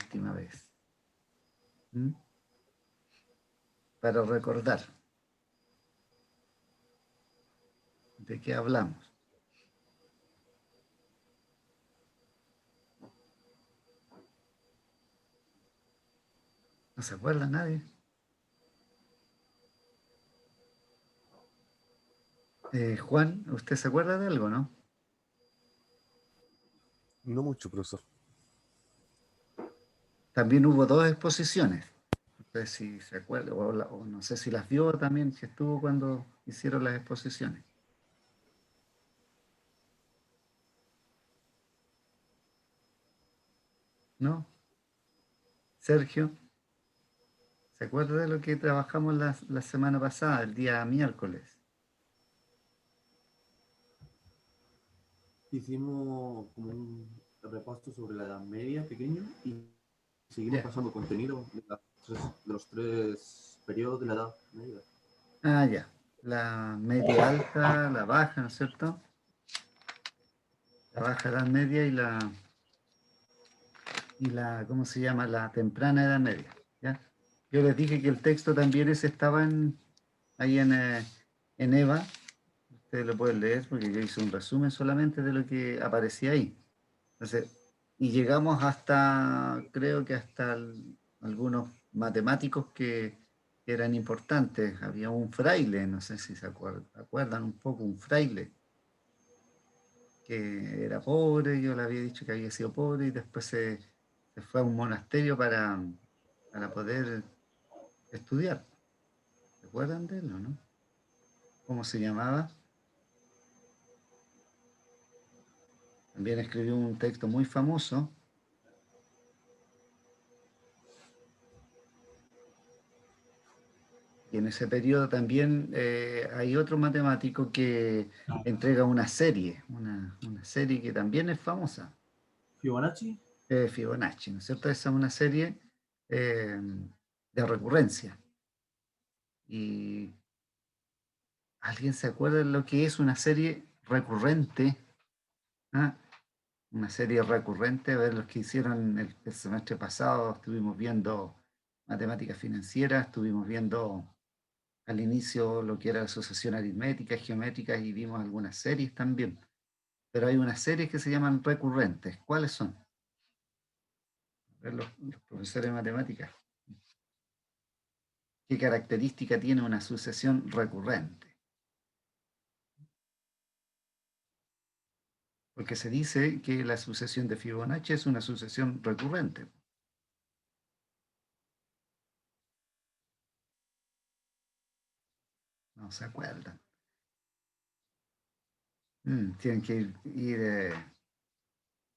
última vez? ¿Mm? Para recordar de qué hablamos. ¿No se acuerda nadie? Juan, ¿usted se acuerda de algo, no? No mucho, profesor. También hubo dos exposiciones. No sé si se acuerda, o no sé si las vio también, si estuvo cuando hicieron las exposiciones. ¿No? Sergio, ¿se acuerda de lo que trabajamos la semana pasada, el día miércoles? Hicimos como un repaso sobre la Edad Media pequeño y seguimos Ya. pasando contenido de los tres periodos de la Edad Media. Ah, ya. La media alta, la baja, ¿no es cierto? La baja edad media y la, ¿cómo se llama? La temprana edad media. ¿Ya? Yo les dije que el texto también ese estaba ahí en EVA. Ustedes lo pueden leer porque yo hice un resumen solamente de lo que aparecía ahí. Entonces, y llegamos hasta, creo que hasta algunos matemáticos que eran importantes. Había un fraile, no sé si se acuerdan un poco, un fraile que era pobre, yo le había dicho que había sido pobre y después se fue a un monasterio para poder estudiar. ¿Se acuerdan de él o no? ¿Cómo se llamaba? También escribió un texto muy famoso. Y en ese periodo también hay otro matemático que entrega una serie que también es famosa, Fibonacci, Fibonacci, ¿no es cierto? Esa es una serie de recurrencia. ¿Y alguien se acuerda de lo que es una serie recurrente? ¿Ah? Una serie recurrente, a ver, los que hicieron el semestre pasado, estuvimos viendo matemáticas financieras, estuvimos viendo al inicio lo que era asociación aritmética, geométrica y vimos algunas series también. Pero hay unas series que se llaman recurrentes. ¿Cuáles son? A ver, los profesores de matemáticas. ¿Qué característica tiene una sucesión recurrente? Porque se dice que la sucesión de Fibonacci es una sucesión recurrente. No se acuerdan. Tienen que ir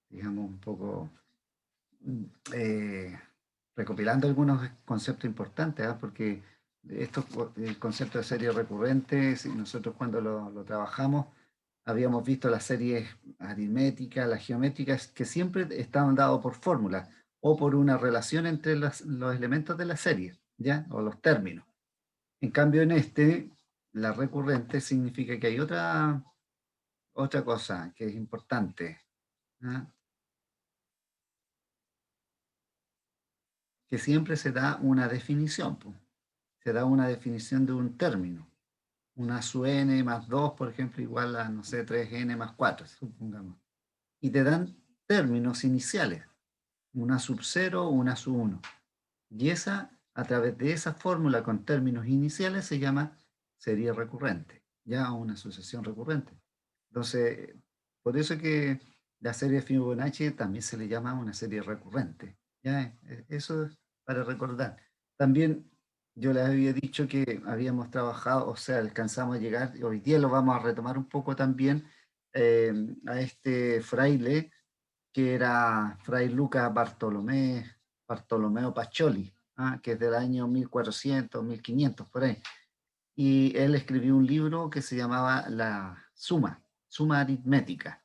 digamos, un poco mm, eh, recopilando algunos conceptos importantes, ¿ah? Porque estos el concepto de serie recurrente, si nosotros cuando lo trabajamos, habíamos visto las series aritméticas, las geométricas, que siempre estaban dados por fórmulas o por una relación entre los elementos de la serie, ¿ya? O los términos. En cambio, en la recurrente significa que hay otra cosa que es importante, ¿ah? Que siempre se da una definición, po. Se da una definición de un término. Una sub n más 2, por ejemplo, igual a, no sé, 3n más 4, supongamos. Y te dan términos iniciales, una sub 0, una sub 1. Y a través de esa fórmula con términos iniciales, se llama serie recurrente, ya una sucesión recurrente. Entonces, por eso que la serie Fibonacci también se le llama una serie recurrente. ¿Ya? Eso es para recordar. También yo les había dicho que habíamos trabajado, o sea, alcanzamos a llegar, y hoy día lo vamos a retomar un poco también, eh, a este fraile que era Fray Lucas Bartolomeo Pacioli, que es del año 1400, 1500, por ahí. Y él escribió un libro que se llamaba La Suma Aritmética,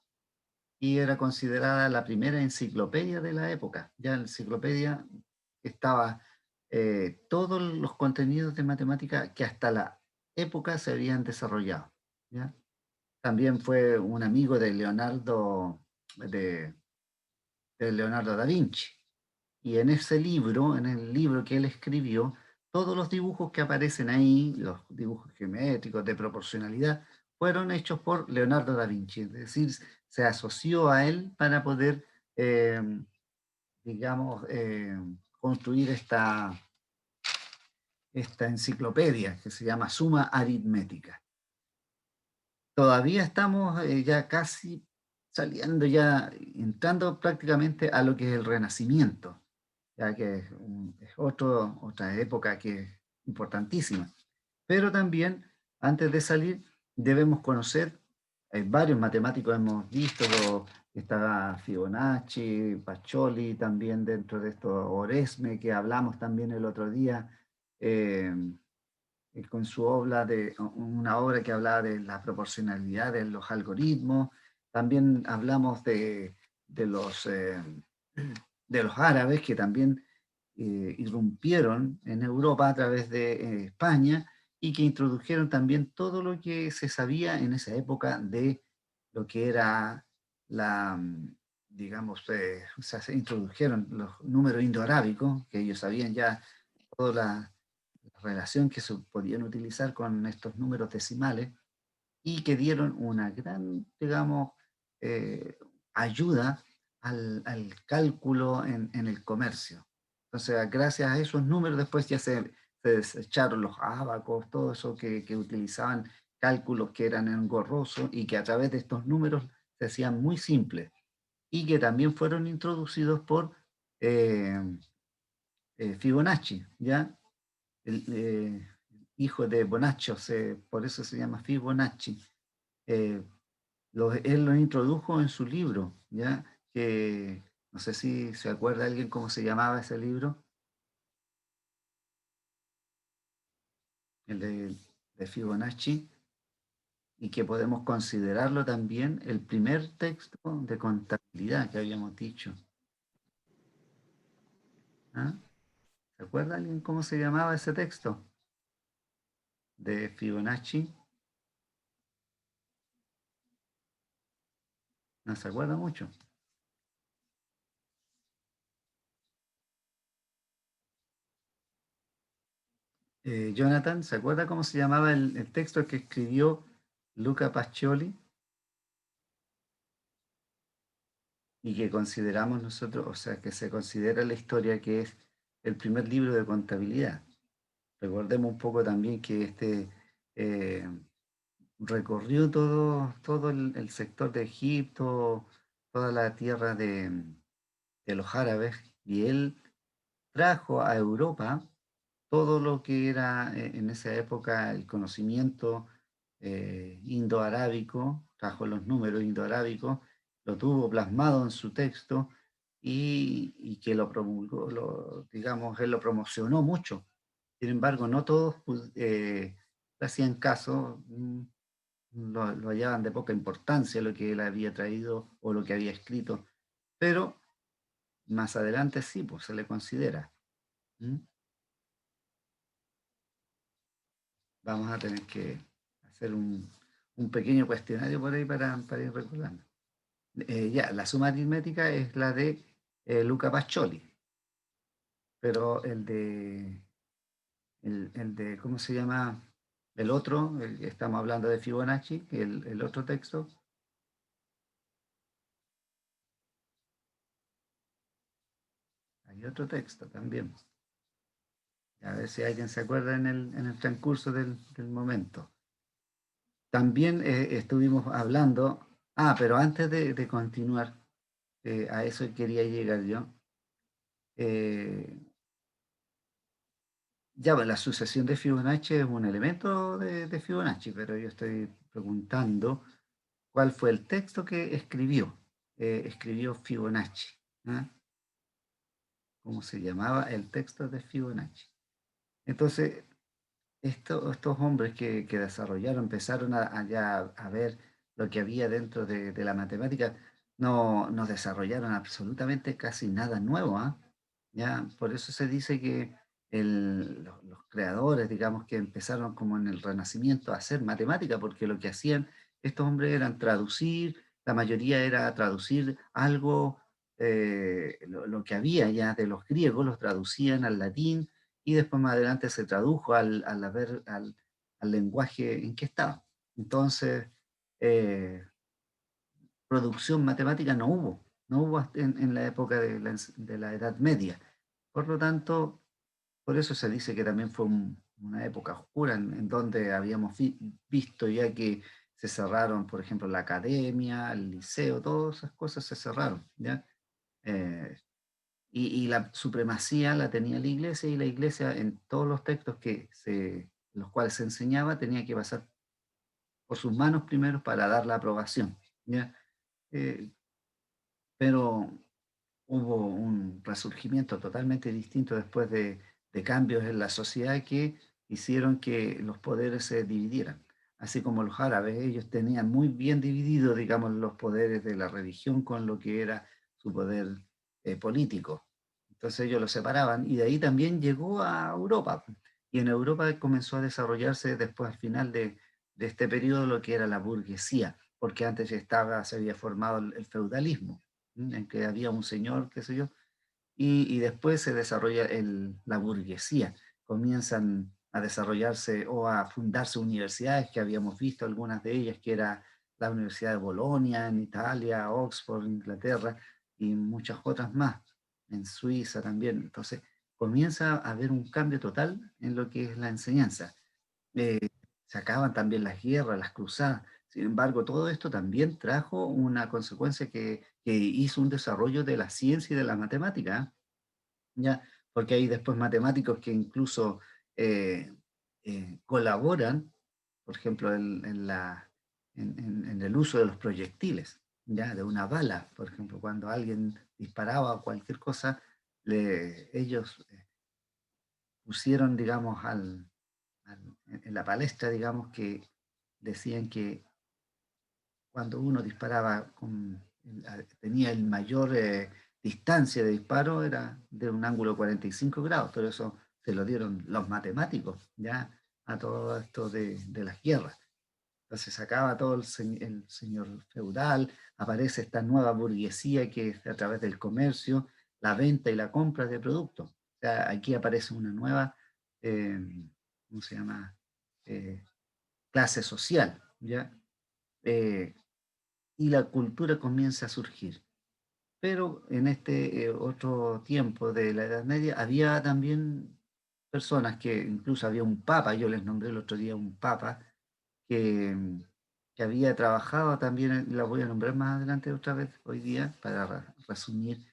y era considerada la primera enciclopedia de la época. Ya en la enciclopedia estaba todos los contenidos de matemática que hasta la época se habían desarrollado. ¿Ya? También fue un amigo de Leonardo da Vinci. y en ese libro, en el libro que él escribió, todos los dibujos que aparecen ahí, los dibujos geométricos de proporcionalidad, fueron hechos por Leonardo da Vinci. Es decir, se asoció a él para poder, eh, digamos, construir esta enciclopedia que se llama Suma Aritmética. Todavía estamos ya casi saliendo, ya entrando prácticamente a lo que es el Renacimiento, ya que es otra época que es importantísima. Pero también, antes de salir, debemos conocer, varios matemáticos hemos visto, está Fibonacci, Pacioli, también dentro de esto Oresme, que hablamos también el otro día, eh, con su obra, una obra que hablaba de la proporcionalidad de los algoritmos. También hablamos de los, eh, de los árabes que también irrumpieron en Europa a través de España y que introdujeron también todo lo que se sabía en esa época de lo que era digamos, o sea, se introdujeron los números indoarábicos, que ellos sabían ya toda la relación que se podían utilizar con estos números decimales y que dieron una gran, digamos, eh, ayuda al cálculo en el comercio. Entonces, gracias a esos números, después ya se desecharon los ábacos, todo eso que utilizaban cálculos que eran engorrosos y que a través de estos números se hacían muy simples y que también fueron introducidos por eh, Fibonacci, ¿ya? El hijo de Bonaccio, por eso se llama Fibonacci. Eh, él lo introdujo en su libro, ¿ya? Que no sé si se acuerda alguien cómo se llamaba ese libro, el de Fibonacci, y que podemos considerarlo también el primer texto de contabilidad que habíamos dicho. ¿Ah? ¿Se acuerda alguien cómo se llamaba ese texto de Fibonacci? No se acuerda mucho. Jonathan, ¿se acuerda cómo se llamaba el texto que escribió Luca Pacioli y que consideramos nosotros, o sea, que se considera en la historia que es el primer libro de contabilidad? Recordemos un poco también que eh, recorrió todo el sector de Egipto, toda la tierra de los árabes, y él trajo a Europa todo lo que era en esa época el conocimiento indoarábico, trajo los números indoarábicos, lo tuvo plasmado en su texto y que lo promulgó, digamos, él lo promocionó mucho. Sin embargo, no todos le hacían caso, lo hallaban de poca importancia lo que él había traído o lo que había escrito, pero más adelante sí, pues se le considera. ¿Mm? Vamos a tener que hacer un pequeño cuestionario por ahí para ir recordando. Ya, la suma aritmética es la de Luca Pacioli, pero el de, ¿cómo se llama? El otro, estamos hablando de Fibonacci, el otro texto, hay otro texto también. A ver si alguien se acuerda en el transcurso del momento. También estuvimos hablando, pero antes de continuar, a eso quería llegar yo. eh, ya, pues, la sucesión de Fibonacci es un elemento de Fibonacci, pero yo estoy preguntando cuál fue el texto que escribió Fibonacci. ¿Ah? ¿Cómo se llamaba el texto de Fibonacci? Entonces, estos hombres que desarrollaron, empezaron ya a ver lo que había dentro de la matemática, no desarrollaron absolutamente casi nada nuevo, ¿ah? Ya, por eso se dice que los creadores, digamos, que empezaron como en el Renacimiento a hacer matemática, porque lo que hacían estos hombres eran traducir, la mayoría era traducir algo lo que había ya de los griegos, los traducían al latín y después más adelante se tradujo al lenguaje en que estaba. Entonces, eh, producción matemática no hubo hasta en la época de la Edad Media. Por lo tanto, por eso se dice que también fue una época oscura en donde habíamos visto ya que se cerraron, por ejemplo, la academia, el liceo, todas esas cosas se cerraron, ¿ya? Eh, y la supremacía la tenía la iglesia y la iglesia en todos los textos los cuales se enseñaba tenía que pasar por sus manos primero para dar la aprobación, ¿ya? Eh, pero hubo un resurgimiento totalmente distinto después de cambios en la sociedad que hicieron que los poderes se dividieran. Así como los árabes, ellos tenían muy bien dividido, digamos, los poderes de la religión con lo que era su poder político. Entonces ellos lo separaban y de ahí también llegó a Europa. Y en Europa comenzó a desarrollarse después, al final de este periodo, lo que era la burguesía, porque antes ya se había formado el feudalismo, en que había un señor, qué sé yo, y después se desarrolla la burguesía. Comienzan a desarrollarse o a fundarse universidades que habíamos visto, algunas de ellas, que era la Universidad de Bolonia en Italia, Oxford, Inglaterra, y muchas otras más, en Suiza también. Entonces, comienza a haber un cambio total en lo que es la enseñanza. Se acaban también las guerras, las cruzadas. Sin embargo, todo esto también trajo una consecuencia que hizo un desarrollo de la ciencia y de la matemática, ¿ya? Porque hay después matemáticos que incluso eh, colaboran, por ejemplo, en el uso de los proyectiles, ¿ya? De una bala, por ejemplo, cuando alguien disparaba cualquier cosa, ellos pusieron, digamos, en la palestra, digamos, que decían que cuando uno disparaba tenía el mayor distancia de disparo, era de un ángulo de 45 grados, pero eso se lo dieron los matemáticos, ya a todo esto de las guerras. Entonces se acaba todo el señor feudal, aparece esta nueva burguesía que es a través del comercio, la venta y la compra de productos. O sea, aquí aparece una nueva, eh, ¿cómo se llama? Eh, clase social, ¿ya? Eh, y la cultura comienza a surgir. Pero en este otro tiempo de la Edad Media había también personas que, incluso había un papa, yo les nombré el otro día un papa, que, que había trabajado también, la voy a nombrar más adelante otra vez hoy día para resumir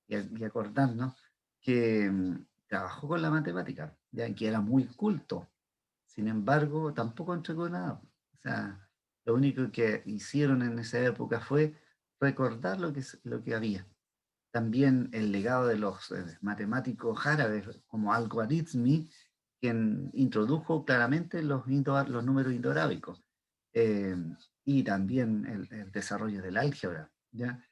y acordarnos, que trabajó con la matemática, ya que era muy culto. Sin embargo, tampoco entregó nada. O sea, lo único que hicieron en esa época fue recordar lo que había. También el legado de los matemáticos árabes como Al-Khwarizmi, quien introdujo claramente los números indoarábicos. Eh, y también el desarrollo del álgebra, ¿ya?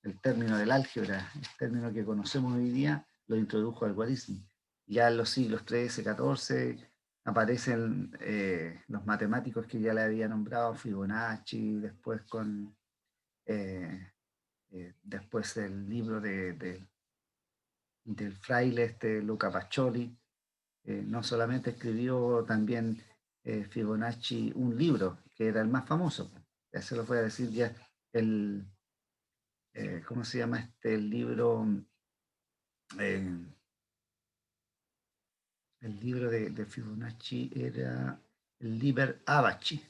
El término del álgebra, el término que conocemos hoy día, lo introdujo Al-Khwarizmi. Ya en los siglos XIII, XIV aparecen los matemáticos que ya le había nombrado, Fibonacci, después eh, después el libro del fraile Luca Pacioli. No solamente escribió también Fibonacci un libro, que era el más famoso. Ya se lo voy a decir ya, el, ¿cómo se llama el libro? Eh, el libro de Fibonacci era el Liber Abaci,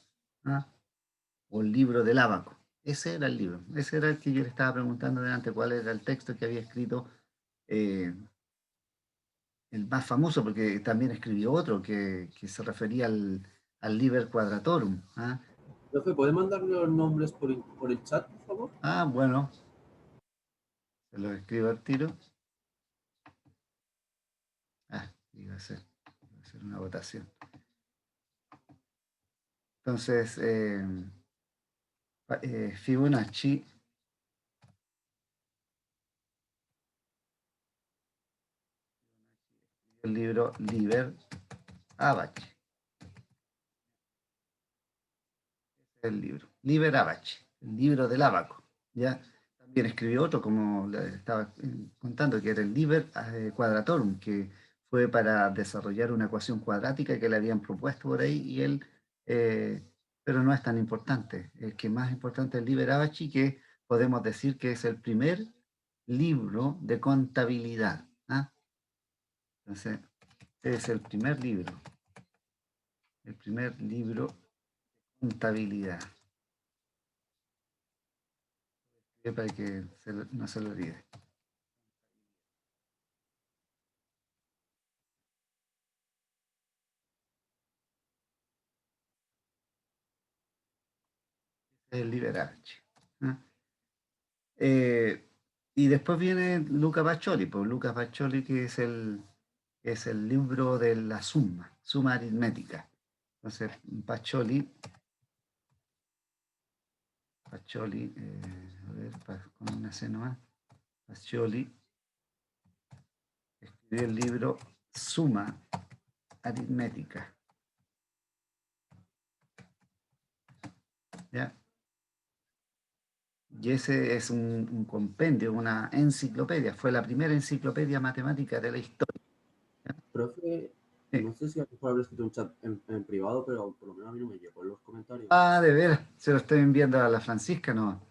¿ah? O el libro del Ábaco. Ese era el libro, ese era el que yo le estaba preguntando delante, cuál era el texto que había escrito, eh, el más famoso, porque también escribió otro que se refería al Liber Quadratorum. ¿Ah? Profe, ¿puede mandarme los nombres por el chat, por favor? Bueno, se lo escribo al tiro. Iba a ser una votación. Entonces, Fibonacci, el libro Liber Abaci, el libro Liber Abaci, el libro del Ábaco, ¿ya? También escribió otro, como le estaba contando, que era el Liber Quadratorum, que fue para desarrollar una ecuación cuadrática que le habían propuesto por ahí, y él, eh, pero no es tan importante. El que más importante es el Liber Abaci, que podemos decir que es el primer libro de contabilidad. ¿Ah? Entonces, es el primer libro de contabilidad, para que no se lo olvide. El Liber Abaci. ¿Ah? Eh, y después viene Luca Pacioli, pues Luca Pacioli, que es el libro de la suma aritmética. Entonces, Pacioli, a ver, con una C nomás, Pacioli escribió el libro Suma Aritmética. ¿Ya? Y ese es un compendio, una enciclopedia. Fue la primera enciclopedia matemática de la historia. Profe, Sí. no sé si a lo mejor habré escrito un chat en privado, pero por lo menos a mí no me llegó en los comentarios. Ah, de veras, se lo estoy enviando a la Francisca, no.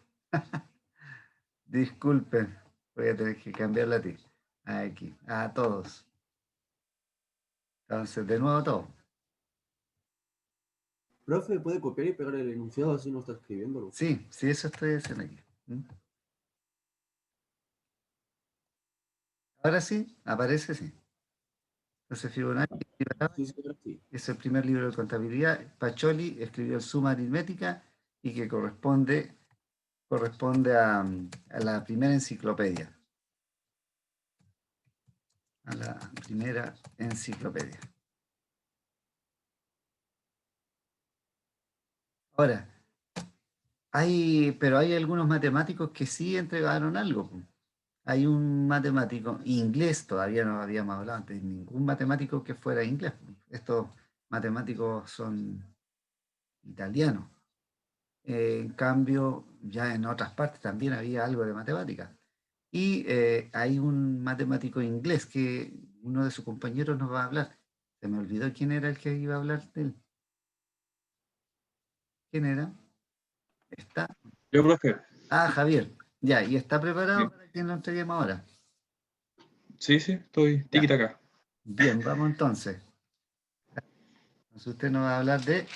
Disculpen, voy a tener que cambiarla a ti. Aquí, a todos. Entonces, de nuevo todo. Profe, puede copiar y pegar el enunciado así no está escribiéndolo. Sí, sí, eso estoy haciendo aquí. ¿Mm? Ahora sí, aparece, sí. Entonces, Fibonacci Sí, sí, ahora sí. es el primer libro de contabilidad. Pacioli escribió el Suma Aritmética y que corresponde a la primera enciclopedia. A la primera enciclopedia. Ahora, pero hay algunos matemáticos que sí entregaron algo, po. Hay un matemático inglés, todavía no habíamos hablado antes, ningún matemático que fuera inglés, po. Estos matemáticos son italianos. En cambio, ya en otras partes también había algo de matemática. Y hay un matemático inglés que uno de sus compañeros nos va a hablar. Se me olvidó quién era el que iba a hablar de él. ¿Quién era? ¿Está? Yo, profe. Ah, Javier. Ya, ¿y está preparado Sí, para que lo entreguemos ahora? sí, estoy Ya. acá. Bien, vamos entonces. Entonces usted nos va a hablar de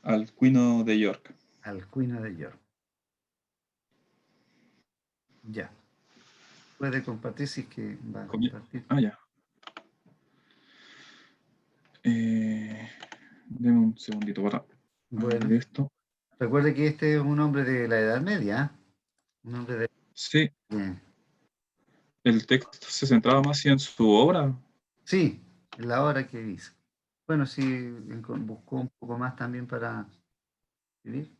Alcuino de York. Alcuino de York. Ya. Puede compartir si es que va a compartir. Ah, ya. Deme un segundito para abrir Bueno, esto. recuerde que este es un hombre de la Edad Media, ¿ah? Un hombre de... Sí, Bien. el texto se centraba más en su obra. Sí, en la hora que hizo. Bueno, sí, buscó un poco más también para escribir.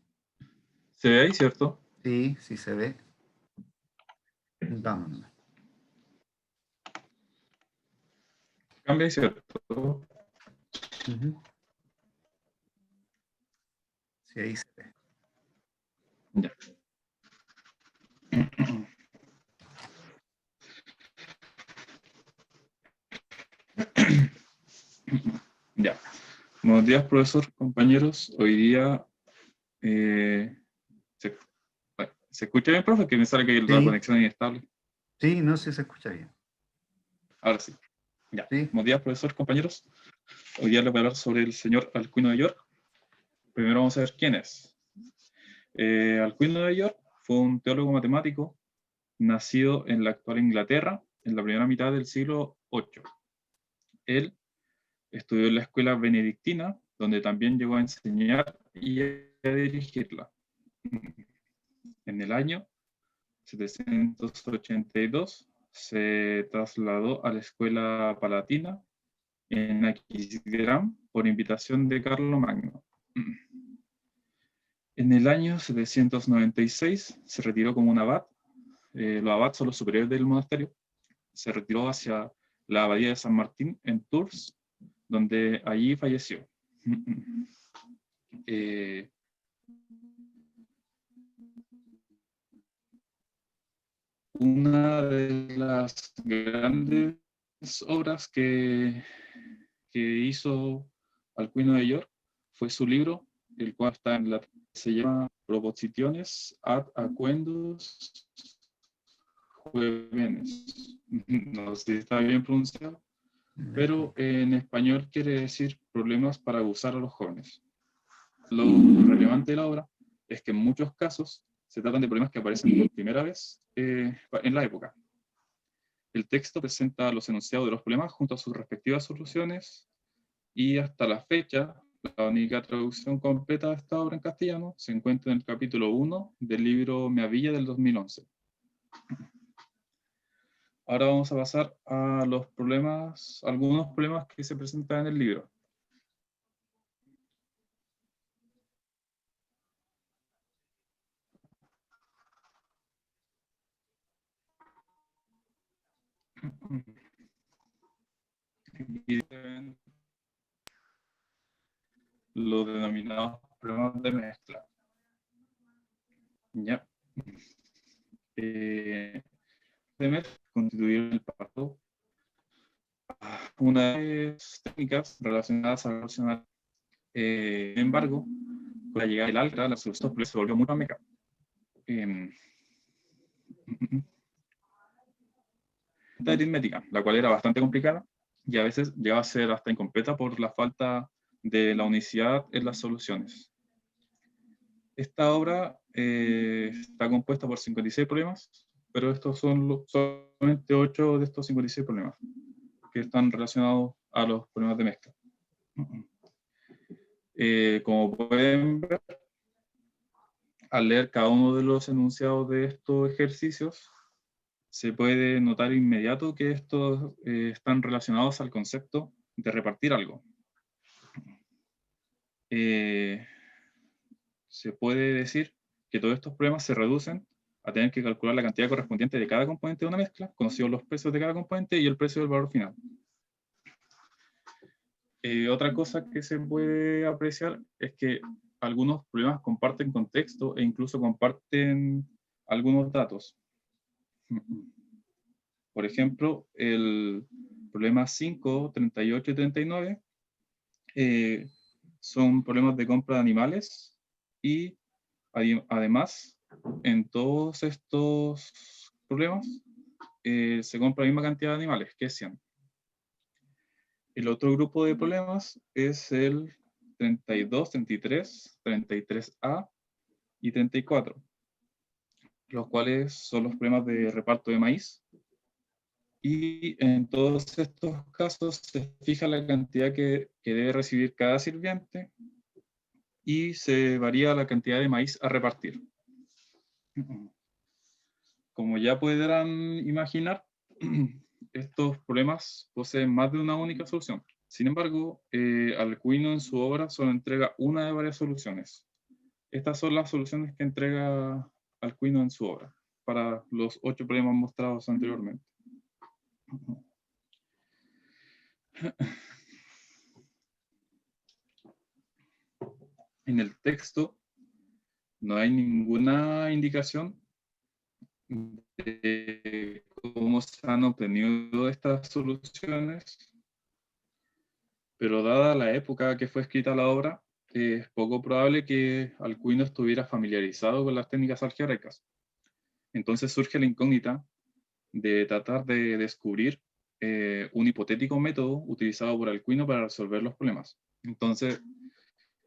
Se ve ahí, ¿cierto? Sí, sí se ve. Vámonos. Cambia ahí, ¿cierto? Ujú. Sí, ahí se ve. Ya. Ya. Buenos días, profesor, compañeros. Hoy día se, ¿se escucha bien, profe? Que me sale que la Sí, conexión es inestable. sí, no sé si se escucha bien. Ahora sí. Ya. Sí, Buenos días, profesor, compañeros. Hoy día les voy a hablar sobre el señor Alcuino de York. Primero vamos a ver quién es. Alcuino de York fue un teólogo matemático nacido en la actual Inglaterra en la primera mitad del siglo VIII. Él estudió en la escuela benedictina, donde también llegó a enseñar y a dirigirla. En el año 782 se trasladó a la escuela palatina en Aquisgrán por invitación de Carlomagno. En el año 796 se retiró como un abad. Los abad son los superiores del monasterio. Se retiró hacia la abadía de San Martín en Tours, donde allí falleció. Eh, una de las grandes obras que hizo Alcuino de York fue su libro, el cual está en latín, se llama Propositiones ad Aquendus Juvenes. No sé si está bien pronunciado, pero en español quiere decir problemas para abusar a los jóvenes. Lo relevante de la obra es que en muchos casos se tratan de problemas que aparecen por primera vez en la época. El texto presenta los enunciados de los problemas junto a sus respectivas soluciones y hasta la fecha, la única traducción completa de esta obra en castellano se encuentra en el capítulo 1 del libro Meavilla del 2011. Ahora vamos a pasar a los problemas, algunos problemas que se presentan en el libro. Aquí ven los denominados problemas de mezcla. Ya. De mezcla constituyen el paso una de las técnicas relacionadas a relacionar. Sin embargo, con la llegada del álgebra, la solución se volvió muy más mecánica. Esta aritmética, la cual era bastante complicada y a veces llegaba a ser hasta incompleta por la falta de la unicidad en las soluciones. Esta obra está compuesta por 56 problemas, pero estos son solamente 8 de estos 56 problemas que están relacionados a los problemas de mezcla. Como pueden ver, al leer cada uno de los enunciados de estos ejercicios, se puede notar inmediato que estos están relacionados al concepto de repartir algo. Se puede decir que todos estos problemas se reducen a tener que calcular la cantidad correspondiente de cada componente de una mezcla, conocidos los precios de cada componente y el precio del valor final. Otra cosa que se puede apreciar es que algunos problemas comparten contexto e incluso comparten algunos datos. Por ejemplo, el problema 5, 38 y 39 son problemas de compra de animales y además en todos estos problemas se compra la misma cantidad de animales, que es 100. El otro grupo de problemas es el 32, 33, 33A y 34, los cuales son los problemas de reparto de maíz. Y en todos estos casos se fija la cantidad que debe recibir cada sirviente y se varía la cantidad de maíz a repartir. Como ya podrán imaginar, estos problemas poseen más de una única solución. Sin embargo, Alcuino en su obra solo entrega una de varias soluciones. Estas son las soluciones que entrega Alcuino en su obra para los 8 problemas mostrados anteriormente. En el texto no hay ninguna indicación de cómo se han obtenido estas soluciones, pero dada la época que fue escrita la obra, es poco probable que Alcuino estuviera familiarizado con las técnicas algebraicas. Entonces surge la incógnita de tratar de descubrir un hipotético método utilizado por Alcuino para resolver los problemas. Entonces,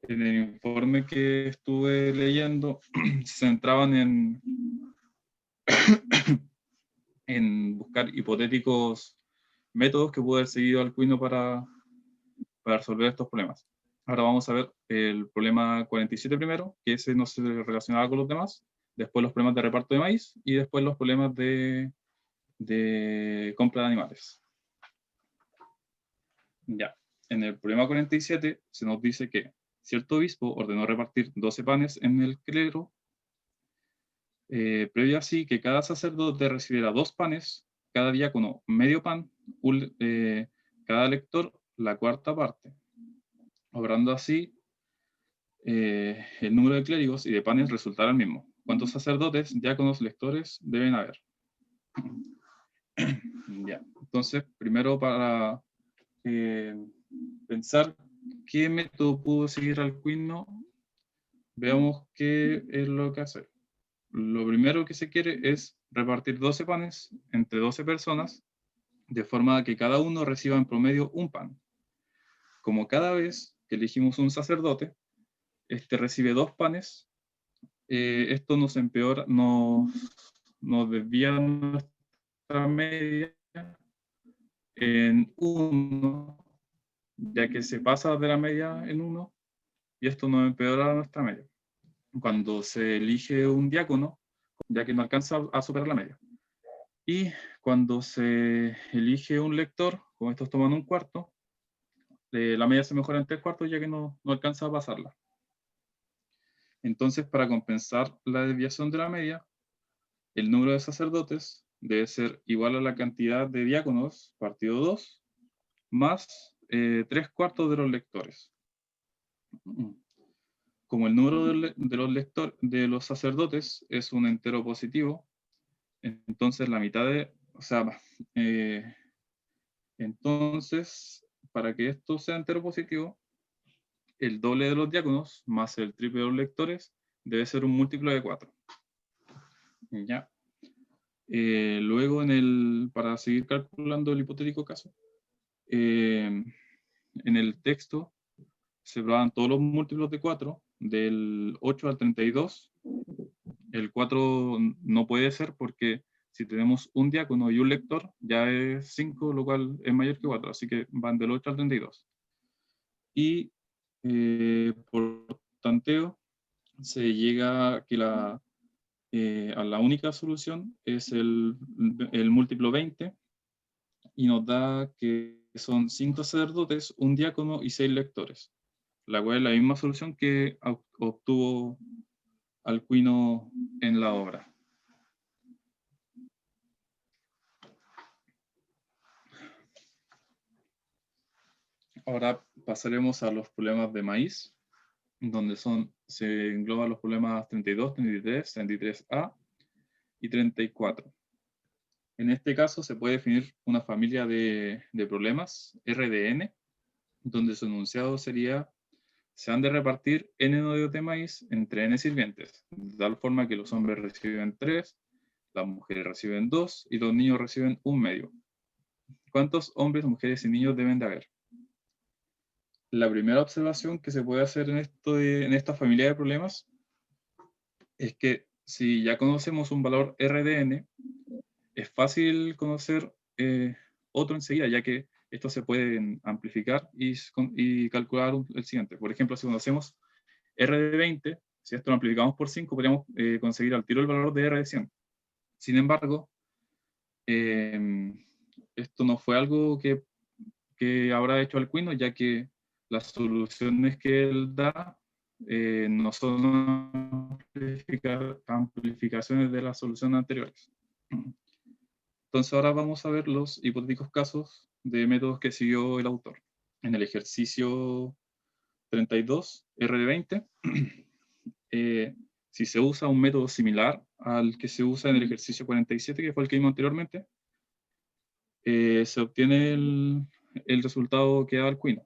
en el informe que estuve leyendo, se centraban en buscar hipotéticos métodos que pudo haber seguido Alcuino para resolver estos problemas. Ahora vamos a ver el problema 47 primero, que ese no se relacionaba con los demás, después los problemas de reparto de maíz y después los problemas de compra de animales. Ya, en el problema 47 se nos dice que cierto obispo ordenó repartir 12 panes en el clero, previo así que cada sacerdote recibiera 2 panes, cada diácono medio pan, cada lector la cuarta parte. Obrando así, el número de clérigos y de panes resultará el mismo. ¿Cuántos sacerdotes, diáconos, lectores deben haber? Ya, entonces, primero para pensar qué método pudo seguir Alcuino, veamos qué es lo que hace. Lo primero que se quiere es repartir 12 panes entre 12 personas, de forma que cada uno reciba en promedio un pan. Como cada vez que elegimos un sacerdote, este recibe 2 panes, esto nos empeora, nos desvía nuestra media en 1, ya que se pasa de la media en 1, y esto nos empeora nuestra media. Cuando se elige un diácono, ya que no alcanza a superar la media. Y cuando se elige un lector, como estos toman un cuarto, la media se mejora en 3/4, ya que no alcanza a pasarla. Entonces, para compensar la desviación de la media, el número de sacerdotes debe ser igual a la cantidad de diáconos, partido 2, más 3/4 de los lectores. Como el número de los sacerdotes es un entero positivo, entonces la mitad de, o sea, entonces, para que esto sea entero positivo, el doble de los diáconos más el triple de los lectores debe ser un múltiplo de 4. ¿Ya? Luego, para seguir calculando el hipotético caso, en el texto se probaban todos los múltiplos de 4, del 8 al 32. El 4 no puede ser porque si tenemos un diácono y un lector, ya es 5, lo cual es mayor que 4, así que van del 8 al 32. Y por tanteo se llega a que a la única solución es el múltiplo 20, y nos da que son 5 sacerdotes, un diácono y 6 lectores, la cual es la misma solución que obtuvo Alcuino en la obra. Ahora pasaremos a los problemas de maíz, donde se engloban los problemas 32, 33, 33A y 34. En este caso se puede definir una familia de problemas RDN, donde su enunciado sería: se han de repartir n nodios de maíz entre n sirvientes, de tal forma que los hombres reciben 3, las mujeres reciben 2 y los niños reciben 1/2. ¿Cuántos hombres, mujeres y niños deben de haber? La primera observación que se puede hacer en esta familia de problemas es que si ya conocemos un valor RDN, es fácil conocer otro enseguida, ya que estos se pueden amplificar y calcular el siguiente. Por ejemplo, si conocemos R de 20, si esto lo amplificamos por 5, podríamos conseguir al tiro el valor de R de 100. Sin embargo, esto no fue algo que habrá hecho Alcuino, ya que las soluciones que él da no son amplificaciones de las soluciones anteriores. Entonces ahora vamos a ver los hipotéticos casos de métodos que siguió el autor. En el ejercicio 32, R de 20, si se usa un método similar al que se usa en el ejercicio 47, que fue el que vimos anteriormente, se obtiene el resultado que da Alcuino.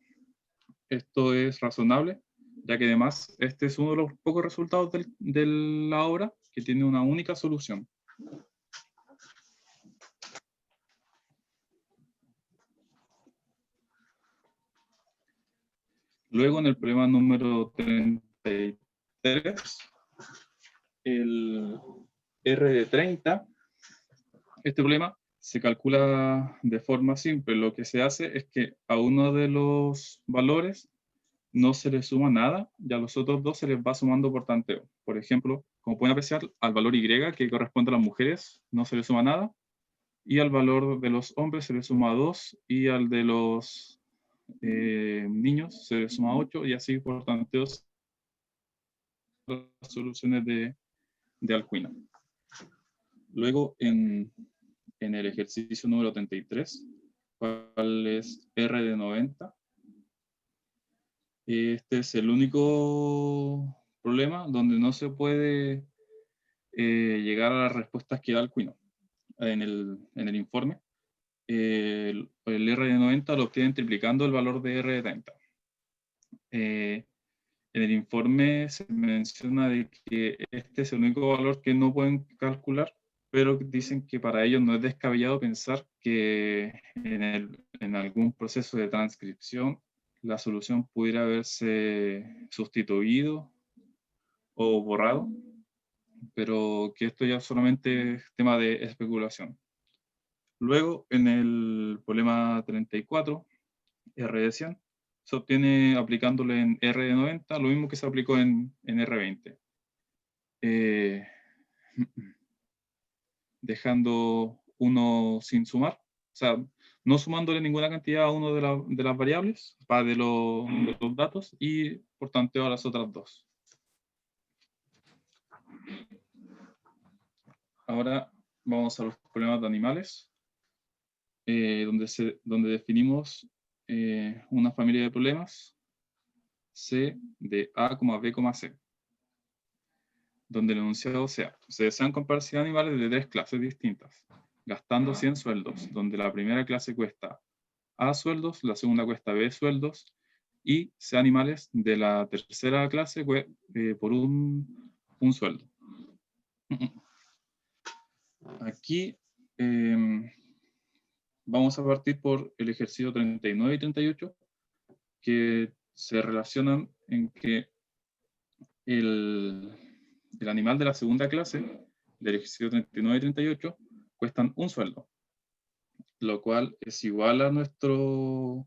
Esto es razonable, ya que además este es uno de los pocos resultados de la obra que tiene una única solución. Luego, en el problema número 33, el R de 30, este problema se calcula de forma simple. Lo que se hace es que a uno de los valores no se le suma nada y a los otros dos se les va sumando por tanteo. Por ejemplo, como pueden apreciar, al valor Y, que corresponde a las mujeres, no se le suma nada, y al valor de los hombres se le suma 2, y al de los niños se le suma 8, y así por tanteos las soluciones de Alcuino. Luego, en el ejercicio número 33, ¿cuál es R de 90? Este es el único problema donde no se puede llegar a las respuestas que da Alcuino. en el informe, el R de 90 lo obtienen triplicando el valor de R de 30. En el informe se menciona de que este es el único valor que no pueden calcular, pero dicen que para ellos no es descabellado pensar que en algún proceso de transcripción la solución pudiera haberse sustituido o borrado, pero que esto ya solamente es tema de especulación. Luego, en el problema 34, R de 100, se obtiene aplicándole en R de 90 lo mismo que se aplicó en R20. Dejando uno sin sumar, o sea, no sumándole ninguna cantidad a uno de las variables, de los datos, y por tanto a las otras dos. Ahora vamos a los problemas de animales, donde definimos una familia de problemas C de A, B, C, donde el enunciado sea: se desean comprar 100 animales de 3 clases distintas, gastando 100 sueldos, donde la primera clase cuesta A sueldos, la segunda cuesta B sueldos, y C animales de la tercera clase por un sueldo. Aquí vamos a partir por el ejercicio 39 y 38, que se relacionan en que el animal de la segunda clase, del ejercicio 39 y 38, cuestan un sueldo, lo cual es igual a nuestro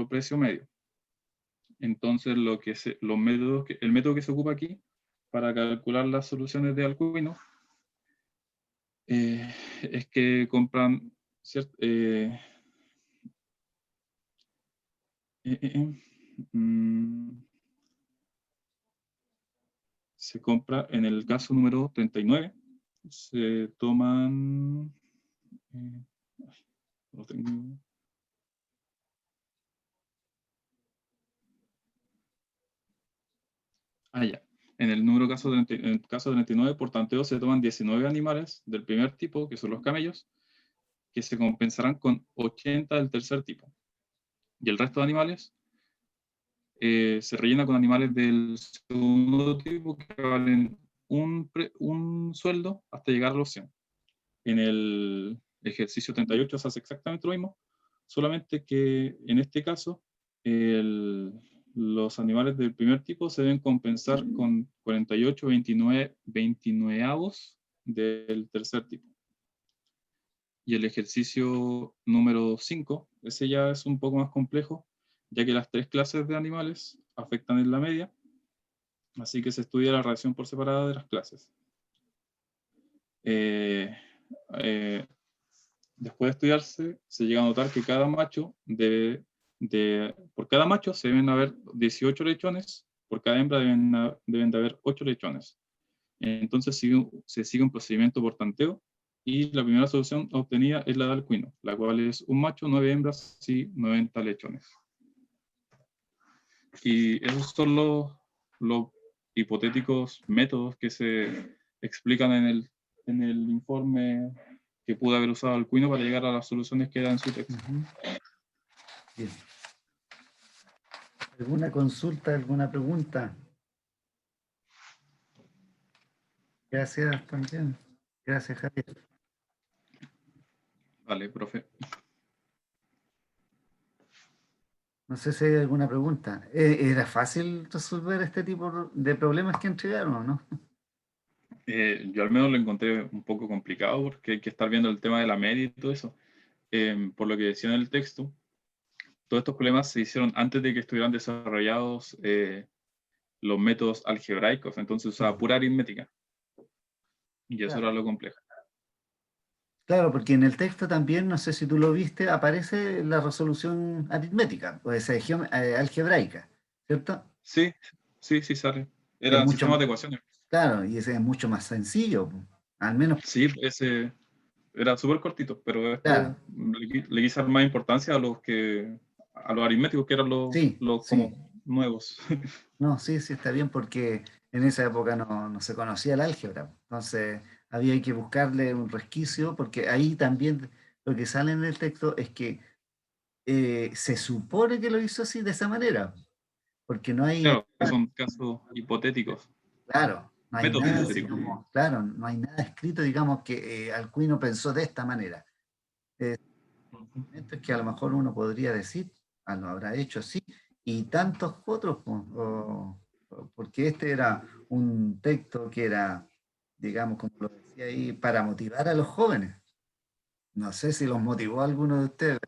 precio medio. Entonces, el método que se ocupa aquí para calcular las soluciones de Alcuino es que compran se compra, en el caso número 39, se toman... lo tengo. Ya. En el caso 39, por tanteo, se toman 19 animales del primer tipo, que son los camellos, que se compensarán con 80 del tercer tipo. Y el resto de animales se rellena con animales del segundo tipo que valen un sueldo hasta llegar a los 100. En el ejercicio 38 se hace exactamente lo mismo, solamente que en este caso los animales del primer tipo se deben compensar con 48 29avos del tercer tipo. Y el ejercicio número 5, ese ya es un poco más complejo, ya que las 3 clases de animales afectan en la media, así que se estudia la relación por separada de las clases. Después de estudiarse, se llega a notar que cada macho por cada macho se deben haber 18 lechones, por cada hembra deben de haber 8 lechones. Entonces se sigue un procedimiento por tanteo, y la primera solución obtenida es la de Alcuino, la cual es un macho, 9 hembras y 90 lechones. Y esos son los hipotéticos métodos que se explican en el informe que pudo haber usado Alcuino para llegar a las soluciones que da en su texto. Bien. ¿Alguna consulta, alguna pregunta? Gracias también. Gracias, Javier. Vale, profe. No sé si hay alguna pregunta. ¿Era fácil resolver este tipo de problemas que entregaron o no? Yo al menos lo encontré un poco complicado porque hay que estar viendo el tema de la media y todo eso. Por lo que decía en el texto, todos estos problemas se hicieron antes de que estuvieran desarrollados los métodos algebraicos, entonces usaba pura aritmética. Y eso era lo complejo. Claro, porque en el texto también, no sé si tú lo viste, aparece la resolución aritmética, o sea, algebraica, ¿cierto? Sí sale. Es Eran mucho, sistemas de ecuaciones. claro, y ese es mucho más sencillo, al menos. Sí, ese era súper cortito, pero Claro, esto le quise dar más importancia a los aritméticos, que eran los sí. como nuevos. No, sí, está bien, porque en esa época no se conocía el álgebra. Entonces, había que buscarle un resquicio, porque ahí también lo que sale en el texto es que se supone que lo hizo así de esa manera, porque no hay, Claro, que son casos hipotéticos, claro, no hay métodos nada así hipotéticos. como, claro, no hay nada escrito, digamos, que Alcuino pensó de esta manera. Ujú. Es que a lo mejor uno podría decir, ah, lo habrá hecho así, y tantos otros, pues, porque este era un texto que era, digamos, como lo decía ahí, para motivar a los jóvenes. No sé si los motivó a alguno de ustedes.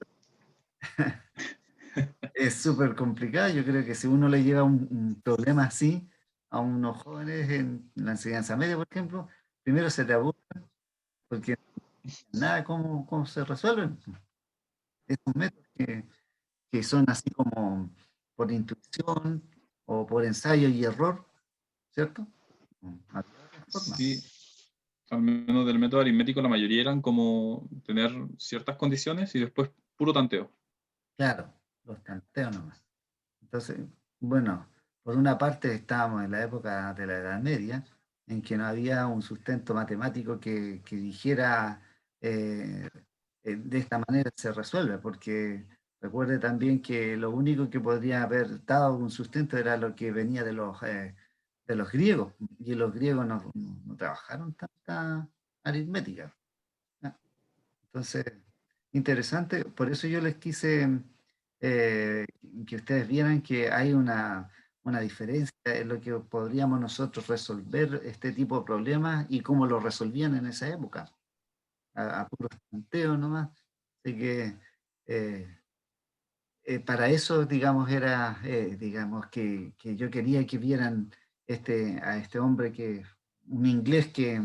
Es súper complicado. Yo creo que si uno le lleva un problema así a unos jóvenes en la enseñanza media, por ejemplo, primero se te aburre porque no hay nada cómo se resuelven. Estos métodos que son así como por intuición o por ensayo y error, ¿cierto? Había otra forma. Sí, al menos del método aritmético la mayoría eran como tener ciertas condiciones y después puro tanteo. Claro, los tanteos nomás. Entonces, bueno, por una parte estábamos en la época de la Edad Media, en que no había un sustento matemático que dijera eh, de esta manera se resuelve, porque recuerde también que lo único que podría haber dado un sustento era lo que venía de los griegos, y los griegos no trabajaron tanta aritmética. ¿No? Entonces, interesante, por eso yo les quise eh, que ustedes vieran que hay una diferencia en lo que podríamos nosotros resolver este tipo de problemas y cómo lo resolvían en esa época, a puro tanteo nomás. Así que eh, para eso, digamos, era, digamos, que yo quería que vieran a este hombre un inglés que,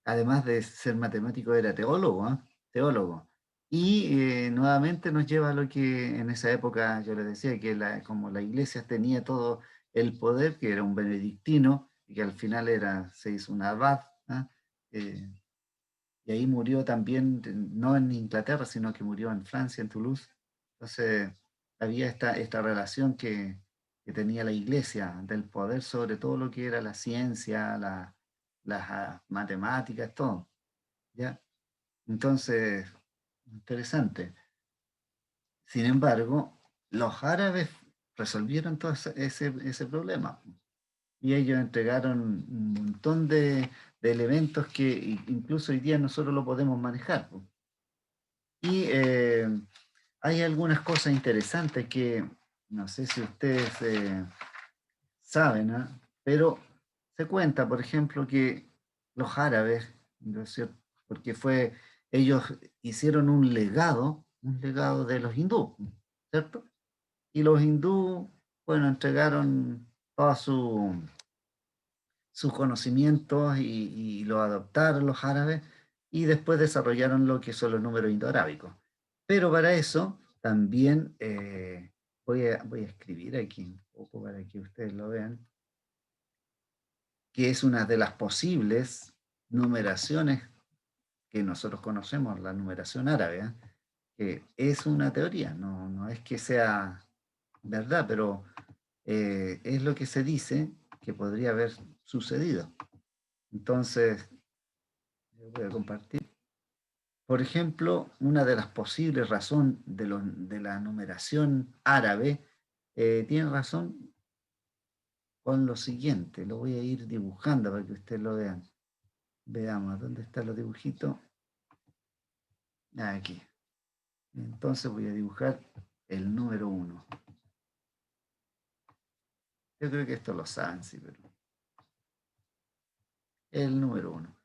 además de ser matemático, era teólogo, ¿ah? Teólogo. Y nuevamente nos lleva a lo que en esa época yo les decía, que como la iglesia tenía todo el poder, que era un benedictino, y que al final se hizo un abad, ¿ah? Eh, y ahí murió también, no en Inglaterra, sino que murió en Francia, en Toulouse. Entonces, había esta relación que tenía la iglesia del poder sobre todo lo que era la ciencia, las matemáticas, todo. ¿Ya? Entonces, interesante. Sin embargo, los árabes resolvieron todo ese problema y ellos entregaron un montón de elementos que incluso hoy día nosotros lo podemos manejar. Y hay algunas cosas interesantes que no sé si ustedes saben, ¿ah? Pero se cuenta, por ejemplo, que los árabes, ¿no es cierto? Porque ellos hicieron un legado de los hindúes, ¿cierto? Y los hindúes, bueno, entregaron todos sus conocimientos y lo adoptaron los árabes y después desarrollaron lo que son los números indoarábicos. Pero para eso también voy a escribir aquí un poco para que ustedes lo vean, que es una de las posibles numeraciones que nosotros conocemos, la numeración árabe, ¿eh? Que es una teoría, no es que sea verdad, pero es lo que se dice que podría haber sucedido. Entonces, voy a compartir. Por ejemplo, una de las posibles razones de la numeración árabe tiene razón con lo siguiente. Lo voy a ir dibujando para que ustedes lo vean. Veamos, ¿dónde están los dibujitos? Aquí. Entonces voy a dibujar el número 1. Yo creo que esto lo saben, sí, pero el número 1.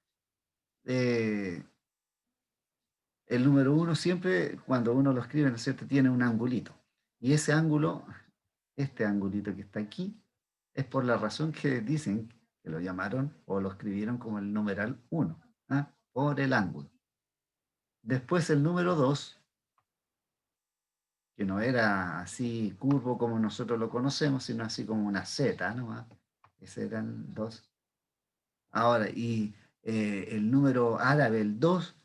El número 1 siempre, cuando uno lo escribe, ¿no es cierto?, tiene un angulito. Y ese ángulo, este angulito que está aquí, es por la razón que dicen que lo llamaron o lo escribieron como el numeral 1, ¿ah? Por el ángulo. Después el número 2, que no era así curvo como nosotros lo conocemos, sino así como una Z, ¿no? Ese eran 2. Ahora, y el número árabe, el 2,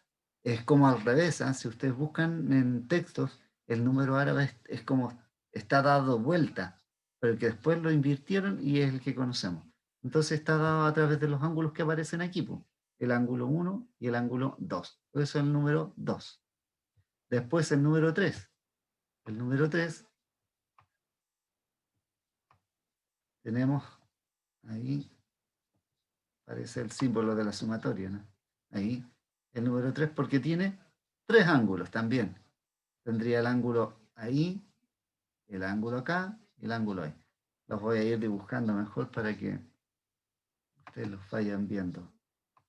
es como al revés, ¿ah? Si ustedes buscan en textos, el número árabe es como está dado vuelta, pero que después lo invirtieron y es el que conocemos. Entonces está dado a través de los ángulos que aparecen aquí, po. el ángulo 1 y el ángulo 2. Por eso el número 2. Después el número 3. El número 3 tenemos ahí, parece el símbolo de la sumatoria, ¿no? Ahí, el número 3 porque tiene 3 ángulos también. Tendría el ángulo ahí, el ángulo acá y el ángulo ahí. Los voy a ir dibujando mejor para que ustedes los vayan viendo.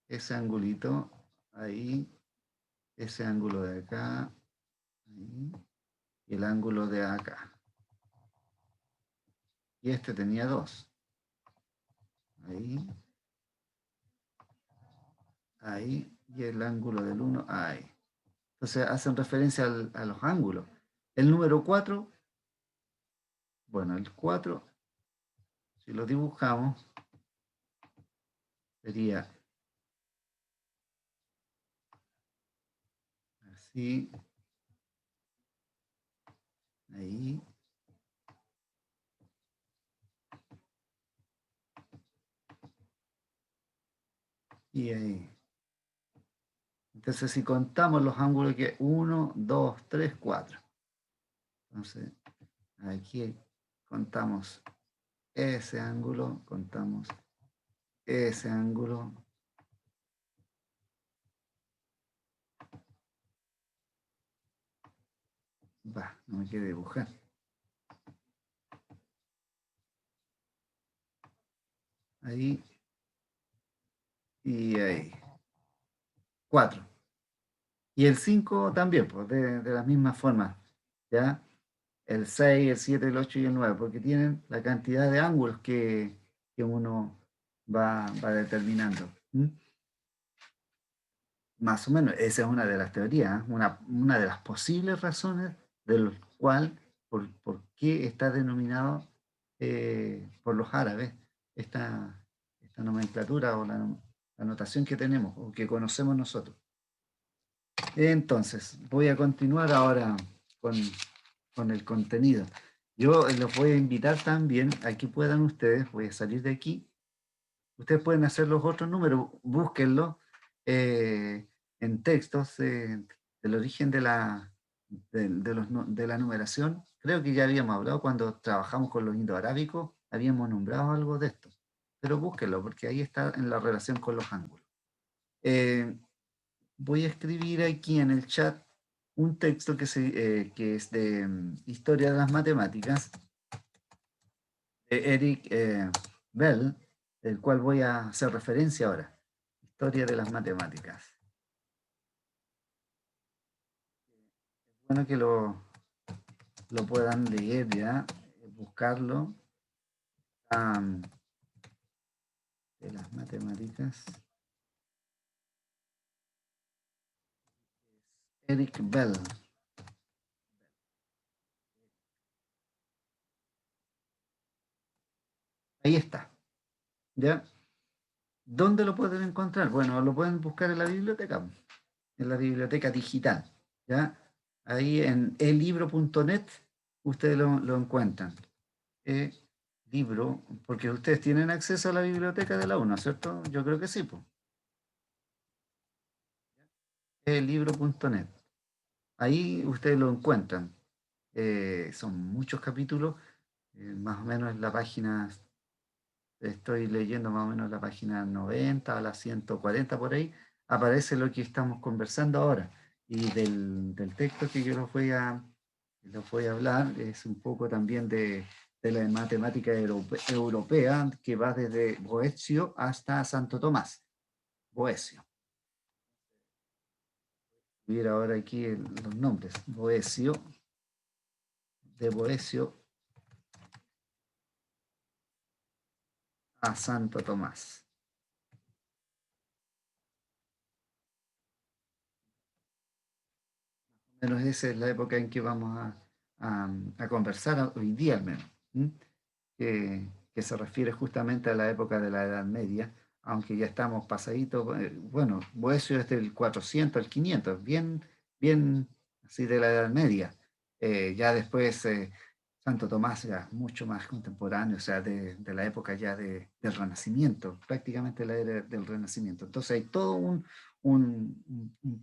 Ese angulito ahí, ese ángulo de acá, ahí, y el ángulo de acá. Y este tenía 2. Ahí, ahí, y el ángulo del 1 ahí. Entonces hacen referencia a los ángulos. El número 4, bueno, el 4, si lo dibujamos, sería así, ahí, y ahí. Entonces si contamos los ángulos que 1, 2, 3, 4. Entonces aquí contamos ese ángulo, contamos ese ángulo. Va, no me quiere dibujar. Ahí y ahí. 4. Y el 5 también, pues de la misma forma. ¿Ya? El 6, el 7, el 8 y el 9, porque tienen la cantidad de ángulos que uno va determinando. ¿Mm? Más o menos, esa es una de las teorías, una de las posibles razones del cual, por qué está denominado por los árabes esta nomenclatura o la notación que tenemos o que conocemos nosotros. Entonces, voy a continuar ahora con el contenido. Yo los voy a invitar también a que puedan ustedes, voy a salir de aquí, ustedes pueden hacer los otros números, búsquenlos en textos del origen de la numeración. Creo que ya habíamos hablado cuando trabajamos con los indoarábicos, habíamos nombrado algo de esto, pero búsquenlo porque ahí está en la relación con los ángulos. Voy a escribir aquí en el chat un texto que es de Historia de las Matemáticas, de Eric Bell, del cual voy a hacer referencia ahora. Historia de las Matemáticas. Es bueno que lo puedan leer ya, buscarlo. De las matemáticas. Eric Bell. Ahí está. ¿Ya? ¿Dónde lo pueden encontrar? Bueno, lo pueden buscar en la biblioteca digital. ¿Ya? Ahí en elibro.net ustedes lo encuentran. Libro, porque ustedes tienen acceso a la biblioteca de la UNO, ¿cierto? Yo creo que sí, pues. Elibro.net. Ahí ustedes lo encuentran. Son muchos capítulos, más o menos en la página, estoy leyendo más o menos la página 90 a la 140 por ahí, aparece lo que estamos conversando ahora. Y del texto que yo les voy a hablar es un poco también de la matemática europea que va desde Boecio hasta Santo Tomás. Boecio. Voy a ver ahora aquí los nombres. Boecio, de Boecio a Santo Tomás. Menos esa es la época en que vamos a conversar hoy día al menos, que se refiere justamente a la época de la Edad Media, aunque ya estamos pasaditos, bueno, Boecio es del 400 al 500, bien así de la Edad Media. Ya después Santo Tomás ya mucho más contemporáneo, o sea, de la época ya del Renacimiento, prácticamente la era del Renacimiento. Entonces hay todo un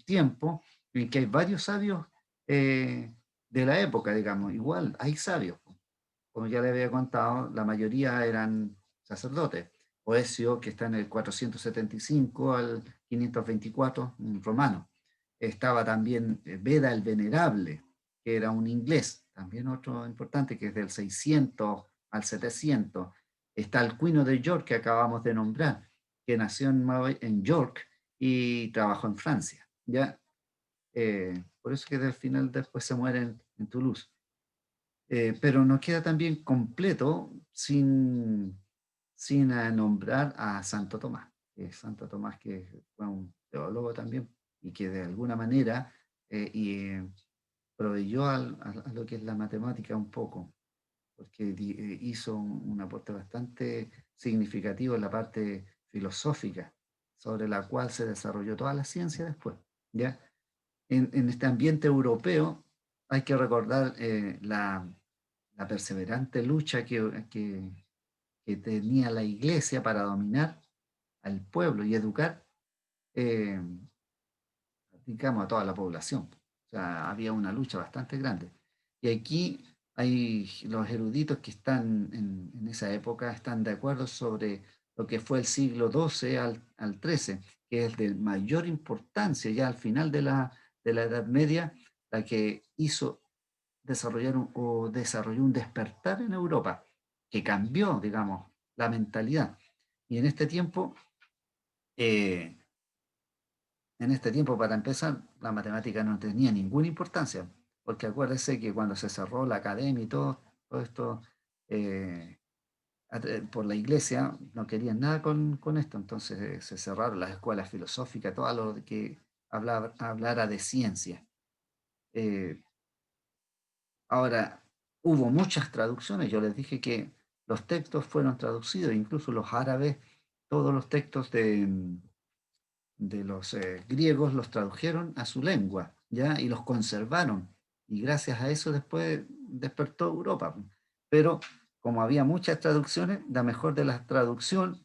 tiempo en que hay varios sabios de la época, digamos. Igual hay sabios, como ya le había contado, la mayoría eran sacerdotes. Oesio, que está en el 475 al 524, un romano. Estaba también Beda el Venerable, que era un inglés, también otro importante, que es del 600 al 700. Está el Alcuino de York, que acabamos de nombrar, que nació en York y trabajó en Francia. ¿Ya? Por eso que al final después se muere en Toulouse. Pero nos queda también completo sin nombrar a Santo Tomás, Santo Tomás que fue un teólogo también y que de alguna manera proveyó a lo que es la matemática un poco, porque hizo un aporte bastante significativo en la parte filosófica, sobre la cual se desarrolló toda la ciencia después. ¿Ya? En este ambiente europeo hay que recordar la perseverante lucha que tenía la iglesia para dominar al pueblo y educar, eh, digamos, a toda la población. O sea, había una lucha bastante grande. Y aquí hay los eruditos que están en esa época, están de acuerdo sobre lo que fue el siglo XII al XIII, que es de mayor importancia ya al final de la Edad Media, la que hizo desarrolló un despertar en Europa que cambió, digamos, la mentalidad. Y eh, en este tiempo, para empezar, la matemática no tenía ninguna importancia, porque acuérdese que cuando se cerró la academia y todo esto eh, por la iglesia, no querían nada con esto, entonces se cerraron las escuelas filosóficas, todo lo que hablara de ciencia. Eh, Ahora, hubo muchas traducciones, yo les dije que los textos fueron traducidos, incluso los árabes, todos los textos de los griegos los tradujeron a su lengua, ¿ya? Y los conservaron. Y gracias a eso después despertó Europa. Pero como había muchas traducciones, la mejor de las traducciones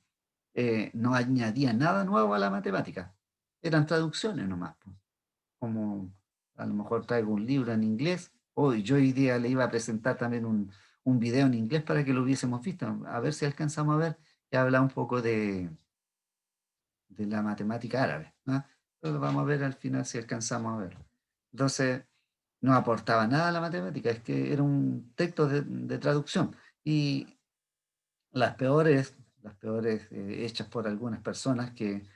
no añadía nada nuevo a la matemática. Eran traducciones nomás, pues. Como a lo mejor traigo un libro en inglés, o yo hoy día le iba a presentar también un video en inglés para que lo hubiésemos visto, a ver si alcanzamos a ver, que habla un poco de la matemática árabe, ¿no? Pero vamos a ver al final si alcanzamos a ver. Entonces, no aportaba nada a la matemática, es que era un texto de traducción. Y las peores hechas por algunas personas que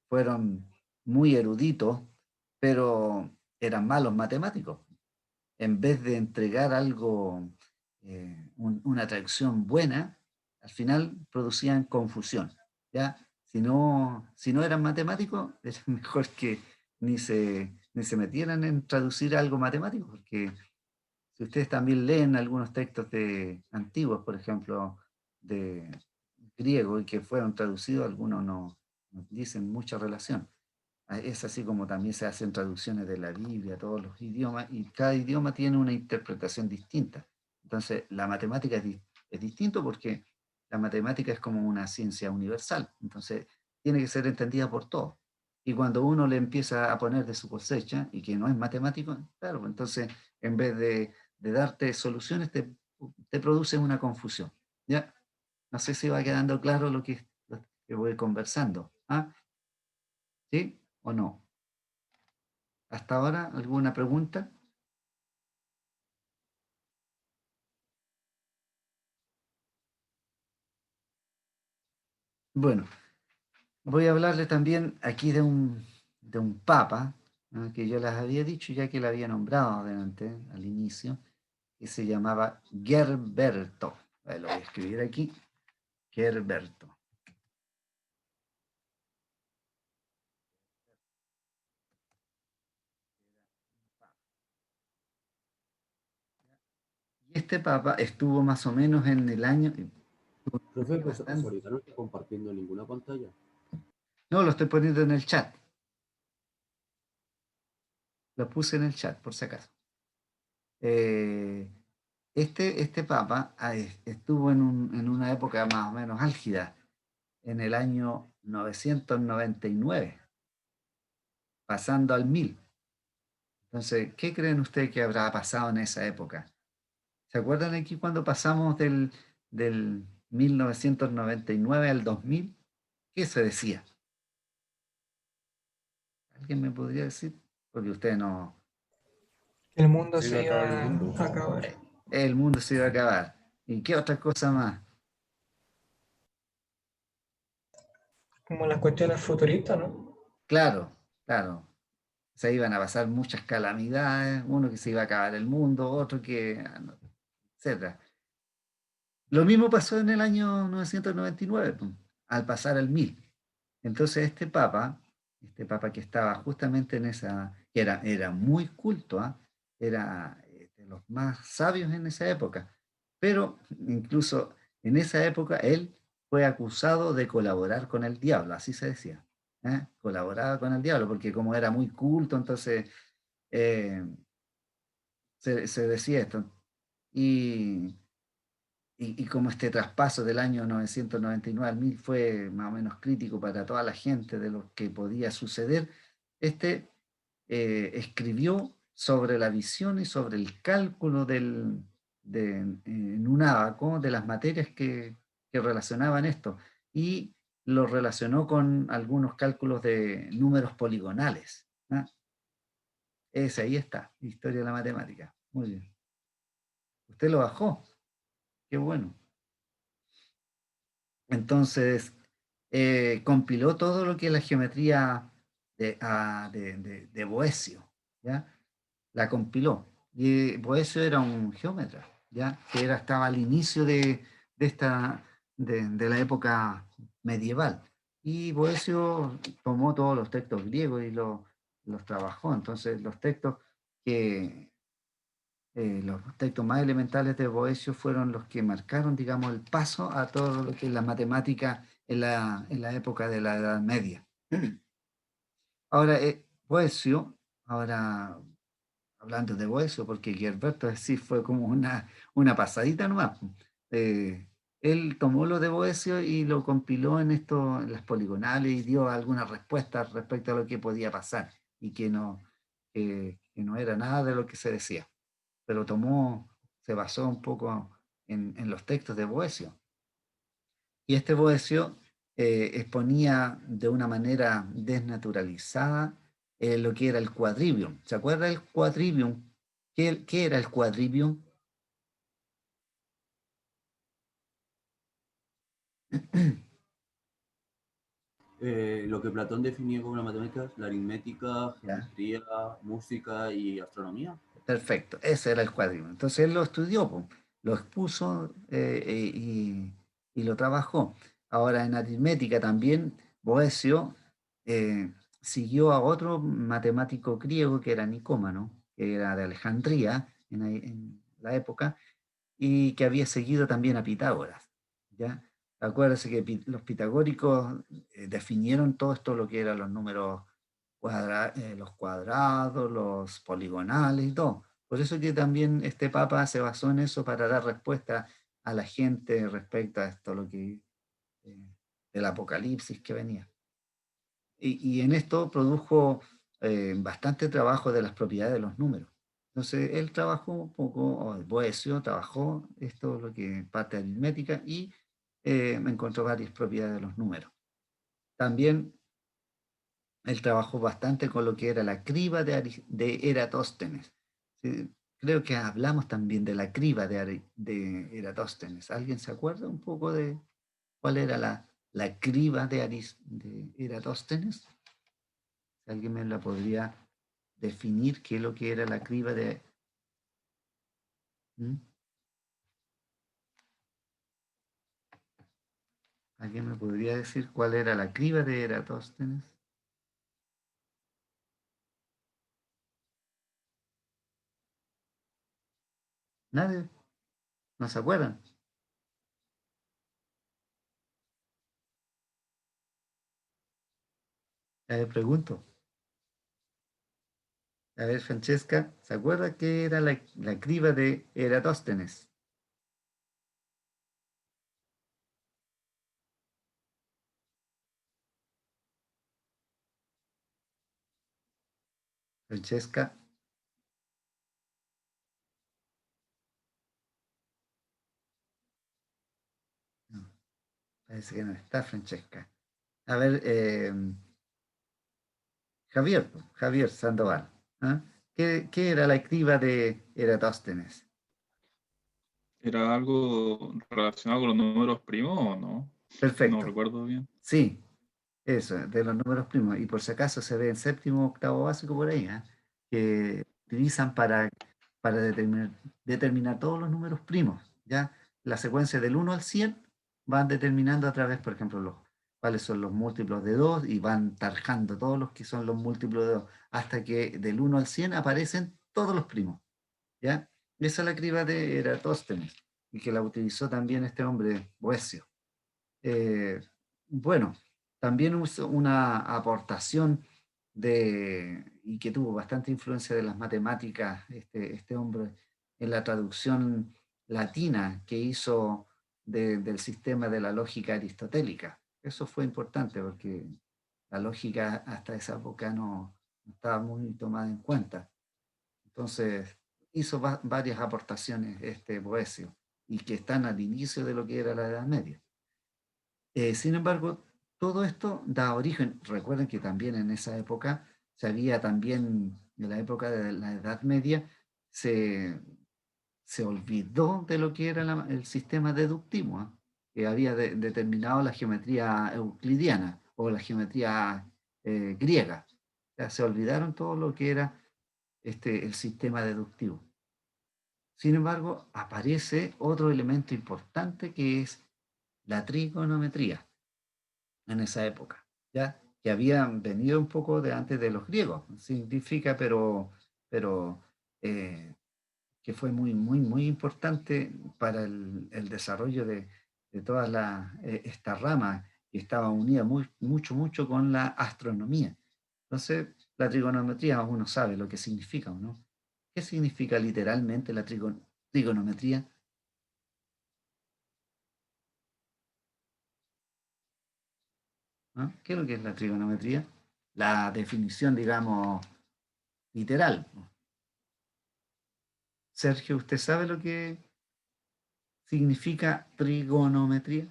fueron muy eruditos, pero eran malos matemáticos. En vez de entregar algo, una traducción buena, al final producían confusión. ¿Ya? Si no eran matemáticos, es mejor que ni se metieran en traducir algo matemático, porque si ustedes también leen algunos textos antiguos, por ejemplo, de griego, y que fueron traducidos, algunos no dicen mucha relación. Es así como también se hacen traducciones de la Biblia, todos los idiomas, y cada idioma tiene una interpretación distinta. Entonces, la matemática es distinto porque la matemática es como una ciencia universal, entonces tiene que ser entendida por todos. Y cuando uno le empieza a poner de su cosecha y que no es matemático, claro, entonces en vez de darte soluciones, te produce una confusión. ¿Ya? No sé si va quedando claro lo que voy conversando. ¿Ah? ¿Sí o no? ¿Hasta ahora alguna pregunta? Bueno, voy a hablarle también aquí de un papa, ¿no? Que yo les había dicho ya que lo había nombrado adelante, al inicio, que se llamaba Gerberto. Lo voy a escribir aquí, Gerberto. Y este papa estuvo más o menos en el año, Profe, pues hasta bastante, ahorita no estoy compartiendo ninguna pantalla. no, lo estoy poniendo en el chat, lo puse en el chat por si acaso. Eh, Este papa estuvo en una época más o menos álgida, en el año 999, pasando al 1000. Entonces, ¿qué creen ustedes que habrá pasado en esa época? ¿Se acuerdan aquí cuando pasamos del 1999 al 2000? ¿Qué se decía? ¿Alguien me podría decir? Porque usted no... Que el mundo Se iba a se acabar el iba mundo. a acabar. El mundo se iba a acabar. ¿Y qué otra cosa más? Como las cuestiones futuristas, ¿no? Claro, claro. Se iban a pasar muchas calamidades, uno que se iba a acabar el mundo, otro que, etcétera. Lo mismo pasó en el año 999, pues, al pasar al 1000. Entonces este papa que estaba justamente en esa, que era muy culto, ¿ah? Era de los más sabios en esa época, pero incluso en esa época él fue acusado de colaborar con el diablo, así se decía, ¿eh? Colaboraba con el diablo, porque como era muy culto, entonces eh, se decía esto. Y, y como este traspaso del año 999 al 1000 fue más o menos crítico para toda la gente de lo que podía suceder, este escribió sobre la visión y sobre el cálculo en un ábaco de las materias que relacionaban esto, y lo relacionó con algunos cálculos de números poligonales, ¿ah? Ese ahí está, historia de la matemática. Muy bien. Usted lo bajó, qué bueno. Entonces, compiló todo lo que es la geometría de Boecio, ¿ya? La compiló. Y Boecio era un geómetra, ¿ya? Que estaba al inicio esta, de la época medieval. Y Boecio tomó todos los textos griegos y los trabajó. Entonces, los textos más elementales de Boecio fueron los que marcaron, digamos, el paso a todo lo que es la matemática en la época de la Edad Media. Ahora, Boecio, ahora hablando de Boecio, porque Guilberto sí fue como una pasadita nomás. Él tomó lo de Boecio y lo compiló en las poligonales y dio algunas respuestas respecto a lo que podía pasar y que no era nada de lo que se decía, pero se basó un poco en los textos de Boecio. Y este Boecio exponía de una manera desnaturalizada lo que era el quadrivium. ¿Se acuerda del quadrivium? ¿Qué era el quadrivium? Lo que Platón definía como la matemática, la aritmética, ¿Ya? geometría, música y astronomía. Perfecto, ese era el quadrivium. Entonces él lo estudió, po, lo expuso y lo trabajó. Ahora en aritmética también Boecio eh, siguió a otro matemático griego que era Nicómano, que era de Alejandría en la época, y que había seguido también a Pitágoras, ¿ya? Acuérdense que los pitagóricos definieron todo esto, lo que eran los números los cuadrados, los poligonales y todo. Por eso que también este papa se basó en eso para dar respuesta a la gente respecto a esto, eh, del apocalipsis que venía. Y en esto produjo bastante trabajo de las propiedades de los números. Entonces él trabajó un poco, o Boecio trabajó esto, lo que parte aritmética, y encontró varias propiedades de los números. También él trabajó bastante con lo que era la criba de Eratóstenes. Sí, creo que hablamos también de la criba de Eratóstenes. ¿Alguien se acuerda un poco de cuál era la criba de Eratóstenes? Si alguien me la podría definir, qué es lo que era la criba de... ¿Mm? ¿Alguien me podría decir cuál era la criba de Eratóstenes? ¿Nadie? ¿No se acuerdan? Pregunto. A ver, Francesca, ¿se acuerda qué era la criba de Eratóstenes? Francesca. No, parece que no está Francesca. A ver, Javier, Javier Sandoval. ¿Ah? ¿Qué era la criba de Eratóstenes? ¿Era algo relacionado con los números primos o no? No Perfecto. recuerdo bien. Sí, eso, de los números primos. Y por si acaso se ve en séptimo, octavo básico por ahí, ¿ah? Que utilizan para determinar todos los números primos. ¿Ya? La secuencia del 1 al 100 van determinando a través, por ejemplo, cuáles son los múltiplos de 2 y van tarjando todos los que son los múltiplos de 2 hasta que del 1 al 100 aparecen todos los primos. ¿Ya? Esa es la criba de Eratóstenes y que la utilizó también este hombre Boecio. Eh, bueno, también usó una aportación y que tuvo bastante influencia de las matemáticas, este hombre, en la traducción latina que hizo del sistema de la lógica aristotélica. Eso fue importante porque la lógica hasta esa época no estaba muy tomada en cuenta. Entonces, hizo varias aportaciones este Boecio y que están al inicio de lo que era la Edad Media. Sin embargo, todo esto da origen, recuerden que también en esa época, se había también, en la época de la Edad Media, se, se olvidó de lo que era el sistema deductivo, ¿ah? Que había determinado la geometría euclidiana o la geometría griega. O sea, se olvidaron todo lo que era el sistema deductivo. Sin embargo, aparece otro elemento importante que es la trigonometría en esa época, ¿ya? Que habían venido un poco de antes de los griegos, significa, pero que fue muy, muy, muy importante para el desarrollo de toda esta rama que estaba unida mucho, mucho con la astronomía. Entonces, la trigonometría, uno sabe lo que significa, ¿o no? ¿Qué significa literalmente la trigonometría? ¿No? ¿Qué es lo que es la trigonometría? La definición, digamos, literal. Sergio, ¿usted sabe lo que significa trigonometría?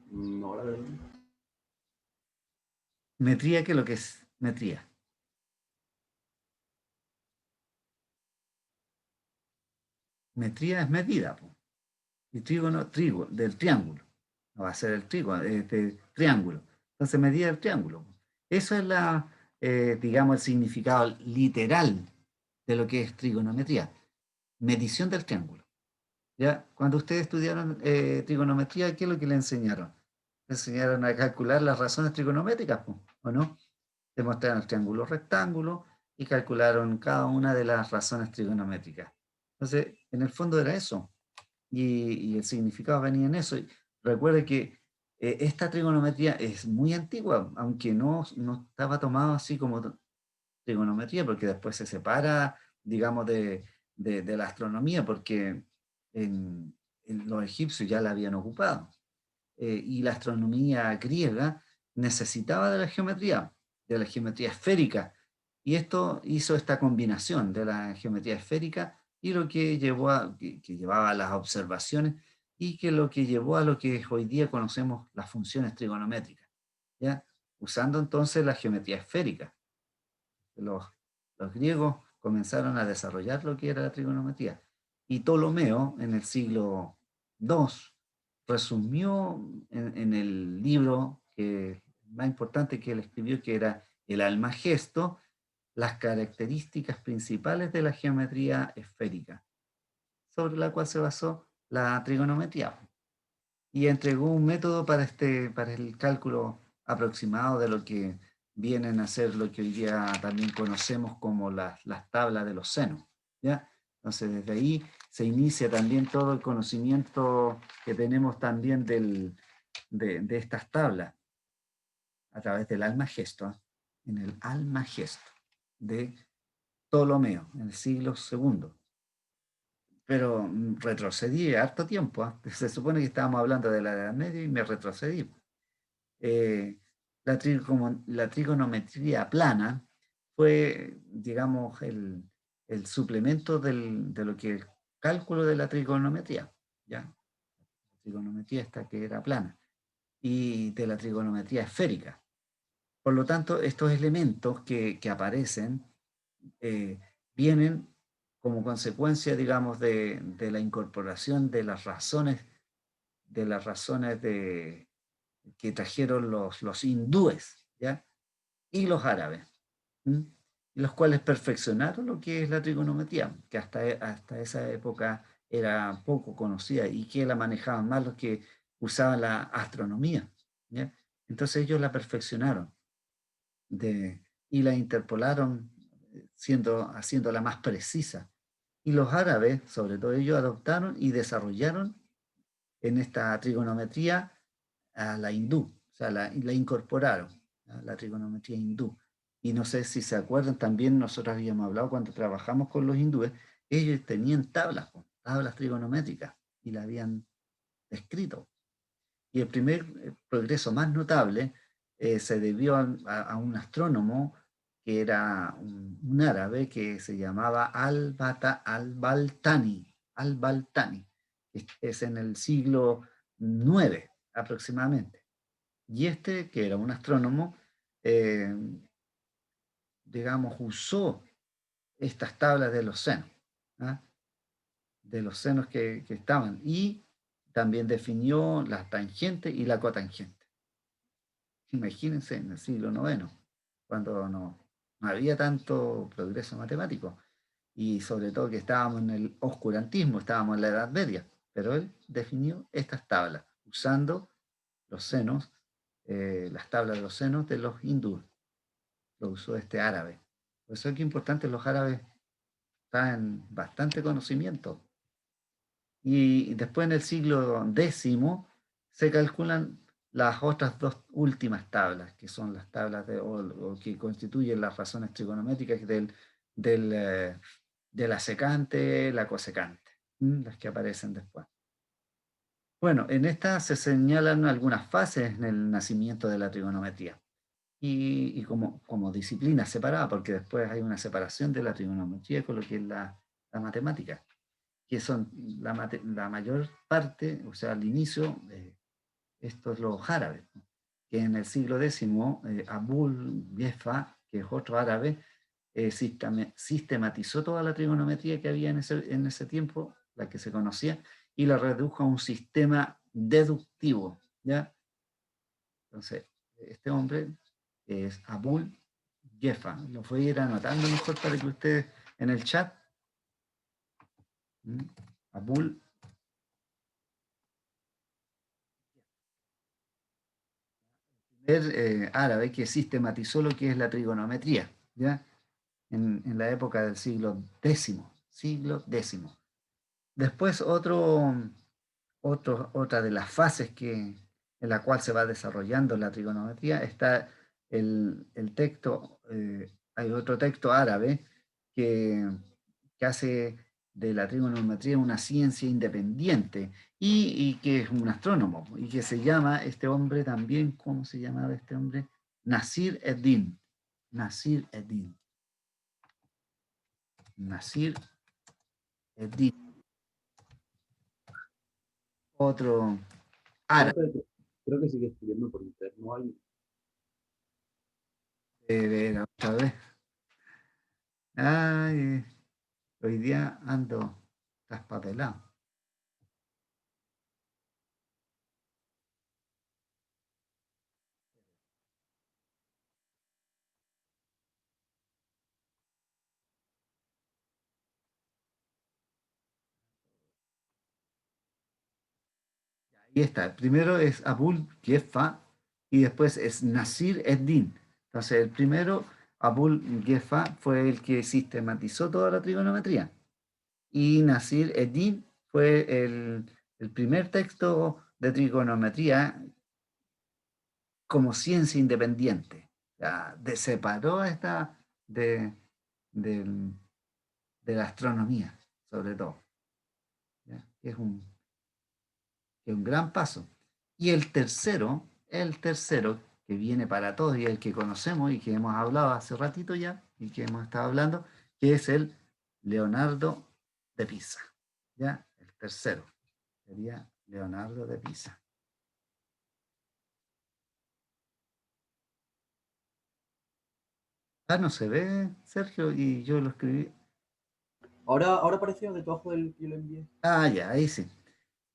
No, la verdad. Metría, ¿qué es lo que es metría? Metría es medida, po. Y trigo, del triángulo. No va a ser el trigo, del triángulo. Entonces, medida del triángulo, po. Eso es digamos, el significado literal de lo que es trigonometría. Medición del triángulo. ¿Ya? Cuando ustedes estudiaron trigonometría, ¿qué es lo que le enseñaron? Le enseñaron a calcular las razones trigonométricas, po, ¿o no? Demostraron el triángulo rectángulo y calcularon cada una de las razones trigonométricas. Entonces, en el fondo era eso, y el significado venía en eso. Y recuerde que esta trigonometría es muy antigua, aunque no estaba tomado así como trigonometría, porque después se separa, digamos, de la astronomía, porque los egipcios ya la habían ocupado. Y la astronomía griega necesitaba de la geometría esférica. Y esto hizo esta combinación de la geometría esférica y lo que que llevaba a las observaciones y que lo que llevó a lo que hoy día conocemos las funciones trigonométricas, ¿ya? Usando entonces la geometría esférica. Los, los griegos comenzaron a desarrollar lo que era la trigonometría. Y Ptolomeo, en el siglo II, resumió en el libro más importante que él escribió, que era el Almagesto, las características principales de la geometría esférica, sobre la cual se basó la trigonometría. Y entregó un método para el cálculo aproximado de lo que vienen a ser lo que hoy día también conocemos como las tablas de los senos, ¿ya? Entonces, desde ahí se inicia también todo el conocimiento que tenemos también de estas tablas a través del Almagesto, ¿eh? En el Almagesto de Ptolomeo, en el siglo II. Pero retrocedí harto tiempo, ¿eh? Se supone que estábamos hablando de la Edad Media y me retrocedí. la trigonometría plana fue, digamos, el suplemento de lo que es el cálculo de la trigonometría, ¿ya? La trigonometría esta que era plana, y de la trigonometría esférica. Por lo tanto, estos elementos que aparecen vienen como consecuencia, digamos, de la incorporación de las razones que trajeron los hindúes, ¿ya? Y los árabes, ¿m? Y los cuales perfeccionaron lo que es la trigonometría, que hasta esa época era poco conocida y que la manejaban más los que usaban la astronomía, ¿ya? Entonces ellos la perfeccionaron y la interpolaron haciéndola más precisa. Y los árabes, sobre todo ellos, adoptaron y desarrollaron en esta trigonometría a la hindú, o sea, la incorporaron a la trigonometría hindú. Y no sé si se acuerdan, también nosotros habíamos hablado cuando trabajamos con los hindúes, ellos tenían tablas trigonométricas y la habían escrito. Y el primer progreso más notable se debió a un astrónomo que era un árabe que se llamaba al-Baltani. Al-Baltani. Es en el siglo IX aproximadamente. Y este, que era un astrónomo, eh, digamos, usó estas tablas de los senos, ¿ah? De los senos que estaban, y también definió la tangente y la cotangente. Imagínense en el siglo IX, cuando no había tanto progreso matemático, y sobre todo que estábamos en el oscurantismo, estábamos en la Edad Media, pero él definió estas tablas usando los senos, las tablas de los senos de los hindúes. Lo usó este árabe. Por eso es que importante, los árabes traen bastante conocimiento. Y después en el siglo X se calculan las otras dos últimas tablas, que son las tablas o que constituyen las razones trigonométricas de la secante, la cosecante, las que aparecen después. Bueno, en esta se señalan algunas fases en el nacimiento de la trigonometría y como disciplina separada, porque después hay una separación de la trigonometría con lo que es la matemática, que son la mayor parte, o sea, al inicio, estos los árabes, ¿no? Que en el siglo X, Abul Gefa, que es otro árabe, sistematizó toda la trigonometría que había en ese tiempo, la que se conocía, y la redujo a un sistema deductivo, ¿ya? Entonces, este hombre es Abul Gefa. Lo voy a ir anotando mejor para que ustedes en el chat. Abul árabe que sistematizó lo que es la trigonometría, ¿ya? En la época del siglo X. Después otra de las fases en la cual se va desarrollando la trigonometría está el texto, hay otro texto árabe que, que hace de la trigonometría una ciencia independiente y que es un astrónomo y que se llama este hombre también, ¿cómo se llamaba este hombre? Nasir Eddin. Nasir Eddin. Nasir Eddin. Otro árabe. Creo que sigue escribiendo por interno algo. Otra vez. Ay, hoy día ando traspapelado. Ahí está. Primero es Abul Gefa y después es Nasir Eddin. Entonces, el primero, Abul Gefa, fue el que sistematizó toda la trigonometría. Y Nasir Eddin fue el primer texto de trigonometría como ciencia independiente. O sea, separó esta de, de la astronomía, sobre todo. ¿Ya? Que es un gran paso. Y el tercero el tercero, que viene para todos y el que conocemos y que hemos hablado hace ratito ya, y que hemos estado hablando, que es el Leonardo de Pisa. ¿Ya? El tercero sería Leonardo de Pisa. Ah, no se ve, Sergio, y yo lo escribí. Ahora apareció debajo del que yo le envié. Ah, ya, ahí sí.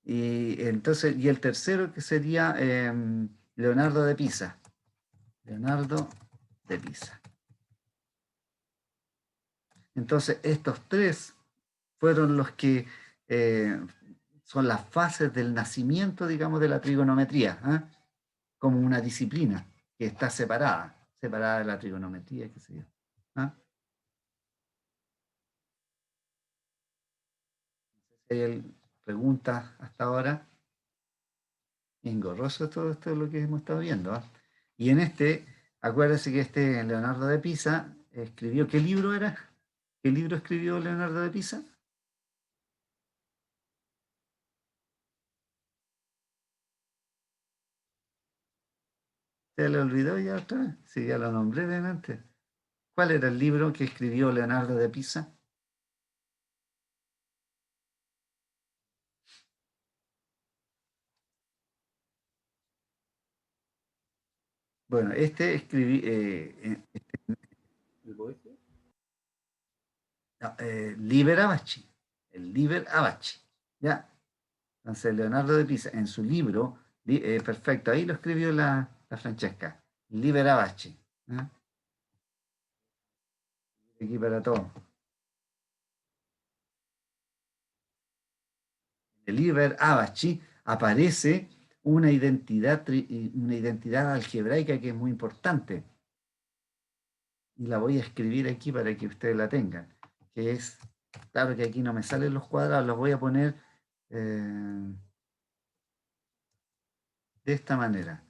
Y entonces, y el tercero que sería Leonardo de Pisa. Leonardo de Pisa. Entonces, estos tres fueron los que son las fases del nacimiento, digamos, de la trigonometría, ¿ah? Como una disciplina que está separada de la trigonometría, qué sé yo. ¿Ah? Si hay preguntas hasta ahora, engorroso todo esto es lo que hemos estado viendo. ¿Ah? Y en este, acuérdense que este Leonardo de Pisa escribió, ¿qué libro era? ¿Qué libro escribió Leonardo de Pisa? ¿Se le olvidó ya otra vez? Sí, ya lo nombré delante. ¿Cuál era el libro que escribió Leonardo de Pisa? Bueno, este escribí, ¿El Boecio? no, Liber Abaci, el Liber Abaci, ¿ya? Entonces, Leonardo de Pisa, en su libro, perfecto, ahí lo escribió la Francesca, Liber Abaci, ¿ya? Aquí para todo. El Liber Abaci aparece una identidad algebraica que es muy importante. Y la voy a escribir aquí para que ustedes la tengan. Que es, claro que aquí no me salen los cuadrados, los voy a poner de esta manera.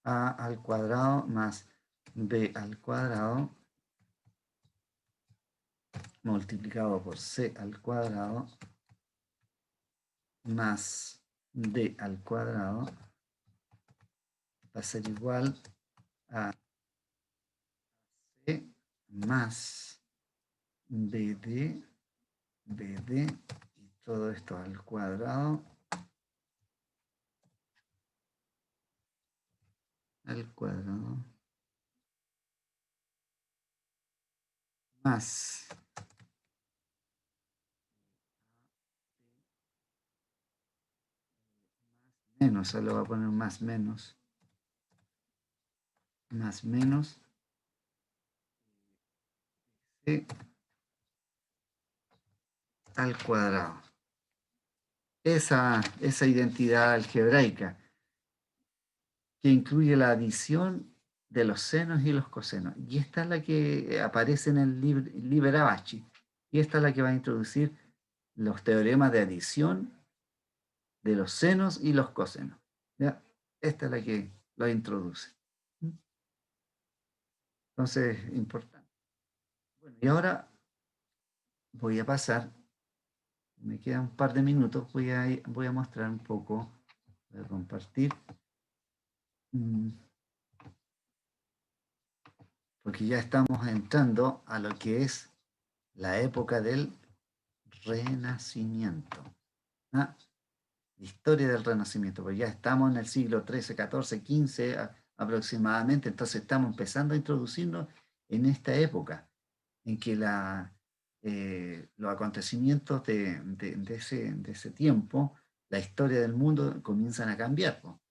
A al cuadrado más B al cuadrado multiplicado por C al cuadrado más D al cuadrado va a ser igual a C más BD y todo esto al cuadrado más menos, solo va a poner más menos C al cuadrado. Esa identidad algebraica que incluye la adición de los senos y los cosenos. Y esta es la que aparece en el Liber Abaci. Y esta es la que va a introducir los teoremas de adición de los senos y los cosenos. ¿Ya? Esta es la que lo introduce. Entonces, importante. Bueno, y ahora voy a pasar, me quedan un par de minutos, voy a mostrar un poco, voy a compartir. Porque ya estamos entrando a lo que es la época del Renacimiento. ¿Ah? Historia del Renacimiento, porque ya estamos en el siglo XIII, XIV, XV aproximadamente, entonces estamos empezando a introducirnos en esta época en que los acontecimientos de ese tiempo, la historia del mundo comienzan a cambiar. ¿No?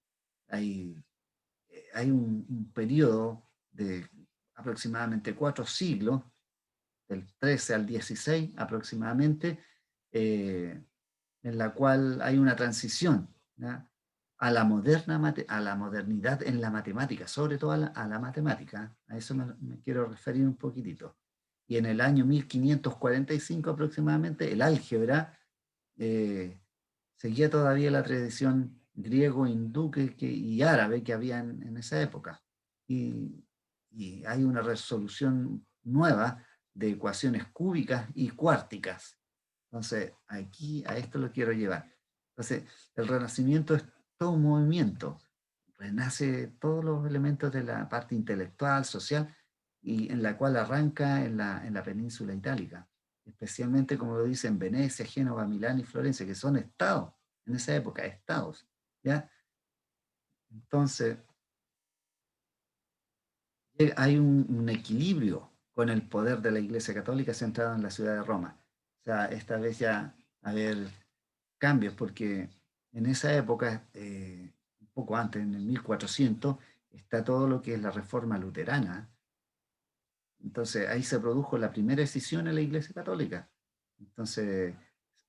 Hay un periodo de aproximadamente 4 siglos, del 13 al 16 aproximadamente, en la cual hay una transición, ¿ya? A la modernidad en la matemática, sobre todo a la matemática. A eso me quiero referir un poquitito. Y en el año 1545 aproximadamente, el álgebra seguía todavía la tradición griego, hindú y árabe que había en esa época. Y hay una resolución nueva de ecuaciones cúbicas y cuárticas. Entonces, aquí a esto lo quiero llevar. Entonces, el Renacimiento es todo un movimiento renace todos los elementos de la parte intelectual, social, y en la cual arranca en la península itálica, especialmente como lo dicen Venecia, Génova, Milán y Florencia, que son estados, en esa época, estados, ¿ya? Entonces, hay un equilibrio con el poder de la Iglesia Católica centrado en la ciudad de Roma. O sea, esta vez ya a haber cambios, porque en esa época, un poco antes, en el 1400, está todo lo que es la reforma luterana. Entonces ahí se produjo la primera escisión en la Iglesia Católica. Entonces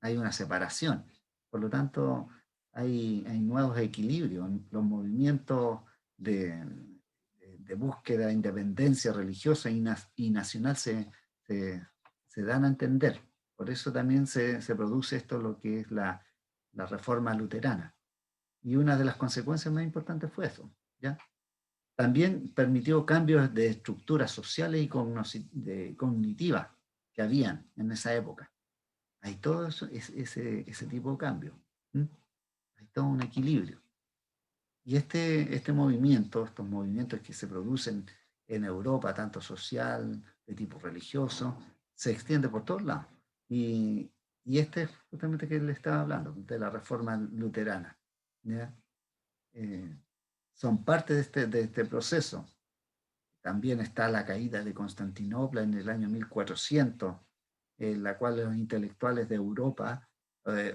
hay una separación. Por lo tanto, hay nuevos equilibrios. Los movimientos de, de búsqueda de independencia religiosa y nacional se dan a entender. Por eso también se produce esto, lo que es la reforma luterana. Y una de las consecuencias más importantes fue eso, ¿ya? También permitió cambios de estructuras sociales y cognitivas que habían en esa época. Hay todo eso, ese tipo de cambio. ¿Mm? Hay todo un equilibrio. Y este movimiento, estos movimientos que se producen en Europa, tanto social, de tipo religioso, se extiende por todos lados. Y este es justamente que le estaba hablando, de la reforma luterana, ¿ya? Eh, Son parte de este proceso. También está la caída de Constantinopla en el año 1400, en la cual los intelectuales de Europa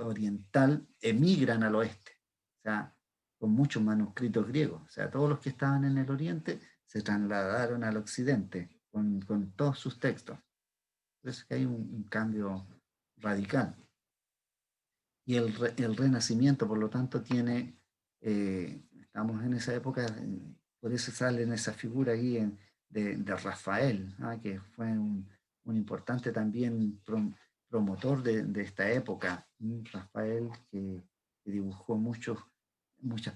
oriental emigran al oeste, o sea, con muchos manuscritos griegos. O sea, todos los que estaban en el oriente se trasladaron al occidente con todos sus textos. Entonces que hay un cambio radical. Y el Renacimiento, por lo tanto, estamos en esa época, por eso sale en esa figura ahí de Rafael, ¿ah? Que fue un importante también promotor de esta época. Rafael, que dibujó muchas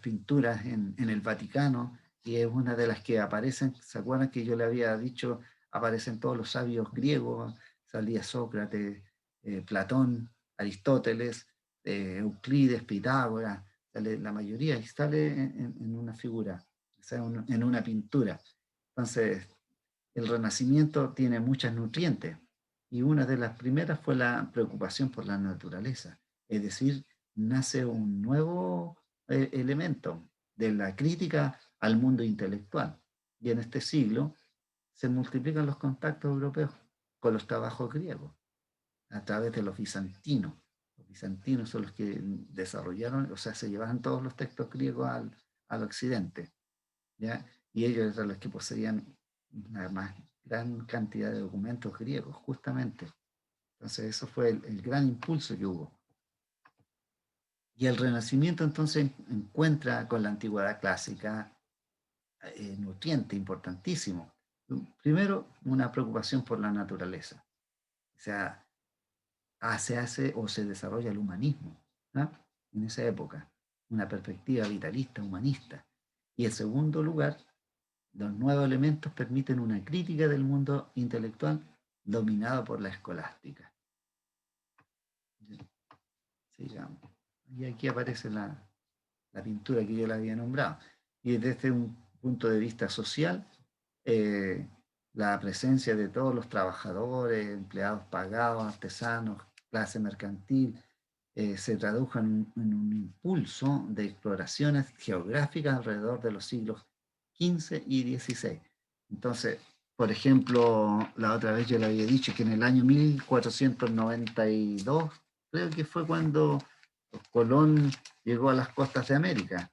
pinturas en el Vaticano, y es una de las que aparecen. ¿Se acuerdan que yo le había dicho? Aparecen todos los sabios griegos, salía Sócrates, Platón, Aristóteles, Euclides, Pitágoras, la mayoría, y sale en una figura, o sea, en una pintura. Entonces, el Renacimiento tiene muchas nutrientes, y una de las primeras fue la preocupación por la naturaleza, es decir, nace un nuevo elemento de la crítica al mundo intelectual, y en este siglo se multiplican los contactos europeos con los trabajos griegos a través de los bizantinos. Los bizantinos son los que desarrollaron, o sea, se llevaban todos los textos griegos al occidente, ¿ya? Y ellos eran los que poseían una más gran cantidad de documentos griegos, justamente. Entonces, eso fue el gran impulso que hubo. Y el Renacimiento entonces encuentra con la antigüedad clásica nutriente importantísimo. Primero, una preocupación por la naturaleza. O sea, se hace o se desarrolla el humanismo, ¿no? En esa época, una perspectiva vitalista, humanista. Y en segundo lugar, los nuevos elementos permiten una crítica del mundo intelectual dominado por la escolástica. Sigamos. Y aquí aparece la pintura que yo le había nombrado. Y desde un punto de vista social, la presencia de todos los trabajadores, empleados pagados, artesanos, clase mercantil, se tradujo en un impulso de exploraciones geográficas alrededor de los siglos XV y XVI. Entonces, por ejemplo, la otra vez yo le había dicho que en el año 1492, creo que fue cuando Colón llegó a las costas de América.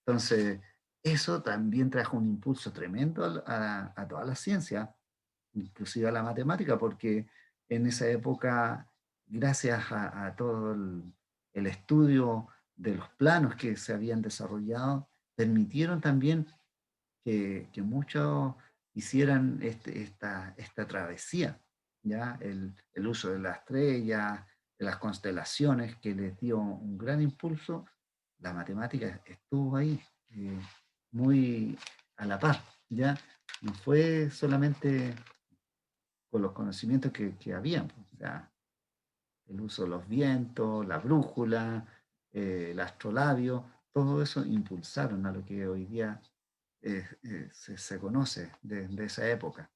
Entonces, eso también trajo un impulso tremendo a toda la ciencia, inclusive a la matemática, porque en esa época, gracias a todo el estudio de los planos que se habían desarrollado, permitieron también que muchos hicieran esta travesía, ¿ya? El uso de las estrellas, de las constelaciones, que les dio un gran impulso. La matemática estuvo ahí, muy a la par, ¿ya? No fue solamente con los conocimientos que habían, o sea, el uso de los vientos, la brújula, el astrolabio, todo eso impulsaron a lo que hoy día se conoce de esa época.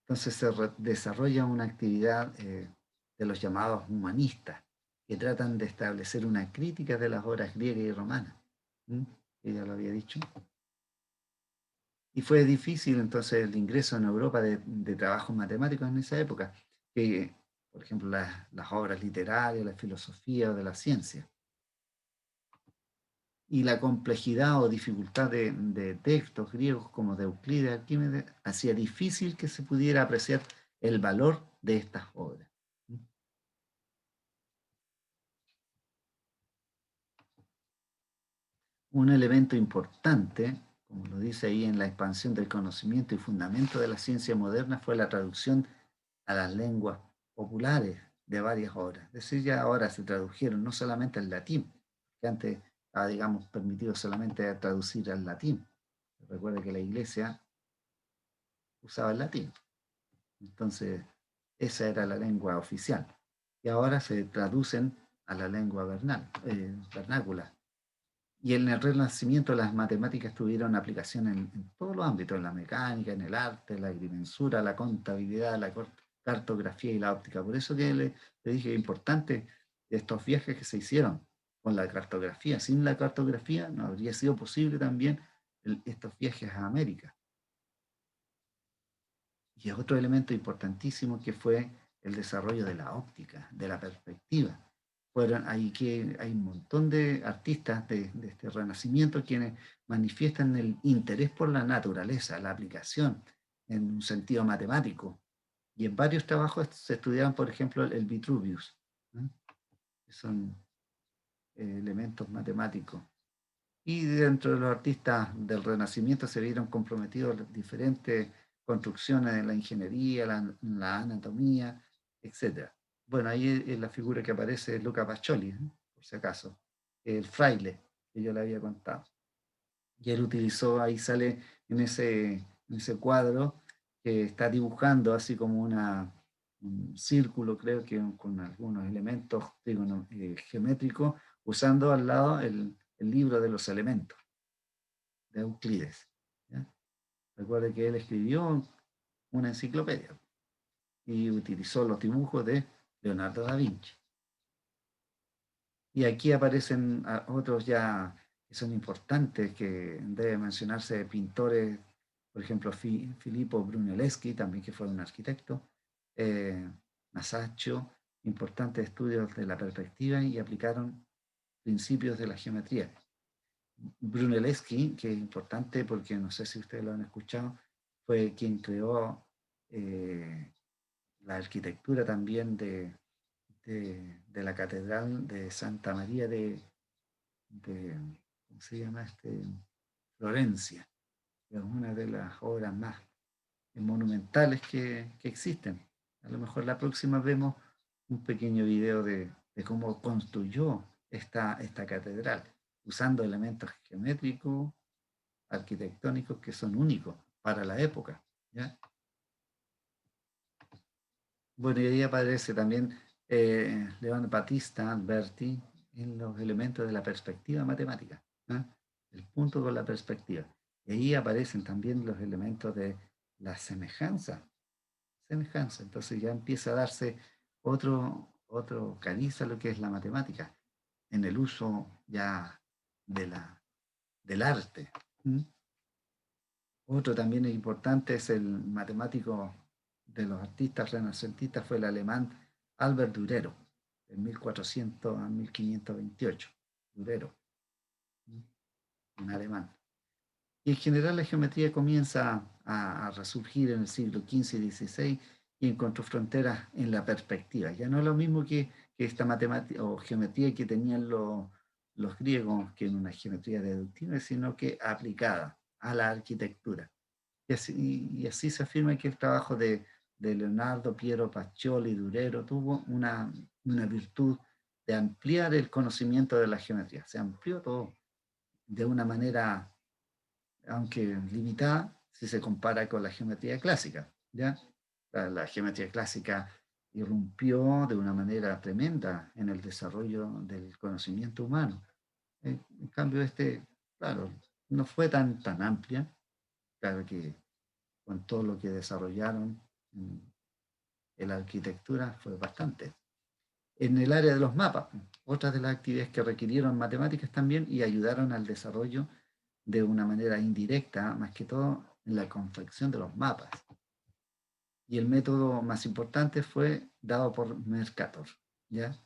Entonces desarrolla una actividad de los llamados humanistas, que tratan de establecer una crítica de las obras griegas y romanas, que ya lo había dicho. Y fue difícil entonces el ingreso en Europa de trabajos matemáticos en esa época, que, por ejemplo, las obras literarias, la filosofía o de la ciencia. Y la complejidad o dificultad de textos griegos como de Euclides, Arquímedes, hacía difícil que se pudiera apreciar el valor de estas obras. Un elemento importante, como lo dice ahí en la expansión del conocimiento y fundamento de la ciencia moderna, fue la traducción a las lenguas populares de varias obras. Es decir, ya ahora se tradujeron no solamente al latín, que antes estaba, digamos, permitido solamente traducir al latín. Recuerda que la iglesia usaba el latín. Entonces, esa era la lengua oficial. Y ahora se traducen a la lengua vernácula. Y en el Renacimiento las matemáticas tuvieron aplicación en todos los ámbitos, en la mecánica, en el arte, la agrimensura, la contabilidad, la cartografía y la óptica. Por eso que le dije, importante estos viajes que se hicieron con la cartografía. Sin la cartografía no habría sido posible también estos viajes a América. Y otro elemento importantísimo que fue el desarrollo de la óptica, de la perspectiva. Hay un montón de artistas de este Renacimiento quienes manifiestan el interés por la naturaleza, la aplicación en un sentido matemático. Y en varios trabajos se estudiaban, por ejemplo, el Vitruvius, ¿no? Que son elementos matemáticos. Y dentro de los artistas del Renacimiento se vieron comprometidos diferentes construcciones de la ingeniería, la anatomía, etc. Bueno, ahí es la figura que aparece es Luca Pacioli, por si acaso, el fraile que yo le había contado. Y él utilizó, ahí sale en ese cuadro, que está dibujando así como un círculo, creo que con algunos elementos geométricos, usando al lado el libro de los elementos de Euclides. ¿Ya? Recuerde que él escribió una enciclopedia y utilizó los dibujos de Leonardo da Vinci. Y aquí aparecen otros ya que son importantes, que debe mencionarse pintores, por ejemplo, Filippo Brunelleschi, también que fue un arquitecto, Masaccio, importantes estudios de la perspectiva y aplicaron principios de la geometría. Brunelleschi, que es importante porque no sé si ustedes lo han escuchado, fue quien creó la arquitectura también de la Catedral de Santa María ¿cómo se llama? Florencia, que es una de las obras más monumentales que existen. A lo mejor la próxima vemos un pequeño video de cómo construyó esta catedral, usando elementos geométricos, arquitectónicos que son únicos para la época, ¿ya? Bueno, y ahí aparece también Leon Battista Alberti en los elementos de la perspectiva matemática, ¿eh? El punto con la perspectiva. Y ahí aparecen también los elementos de la semejanza. Entonces ya empieza a darse otro cariz a lo que es la matemática, en el uso ya del arte. Otro también importante es el matemático de los artistas renacentistas, fue el alemán Albert Durero, de 1400 a 1528. Durero, un alemán. Y en general la geometría comienza a resurgir en el siglo XV y XVI y encontró fronteras en la perspectiva. Ya no es lo mismo que esta matemática o geometría que tenían los griegos, que en una geometría deductiva, sino que aplicada a la arquitectura. Y así se afirma que el trabajo de Leonardo, Piero Pacioli, Durero tuvo una virtud de ampliar el conocimiento de la geometría. Se amplió todo de una manera, aunque limitada, si se compara con la geometría clásica, ¿ya? La geometría clásica irrumpió de una manera tremenda en el desarrollo del conocimiento humano. En cambio, claro, no fue tan amplia, claro que con todo lo que desarrollaron en la arquitectura fue bastante. En el área de los mapas, otras de las actividades que requirieron matemáticas también y ayudaron al desarrollo de una manera indirecta, más que todo en la confección de los mapas. Y el método más importante fue dado por Mercator, ¿ya?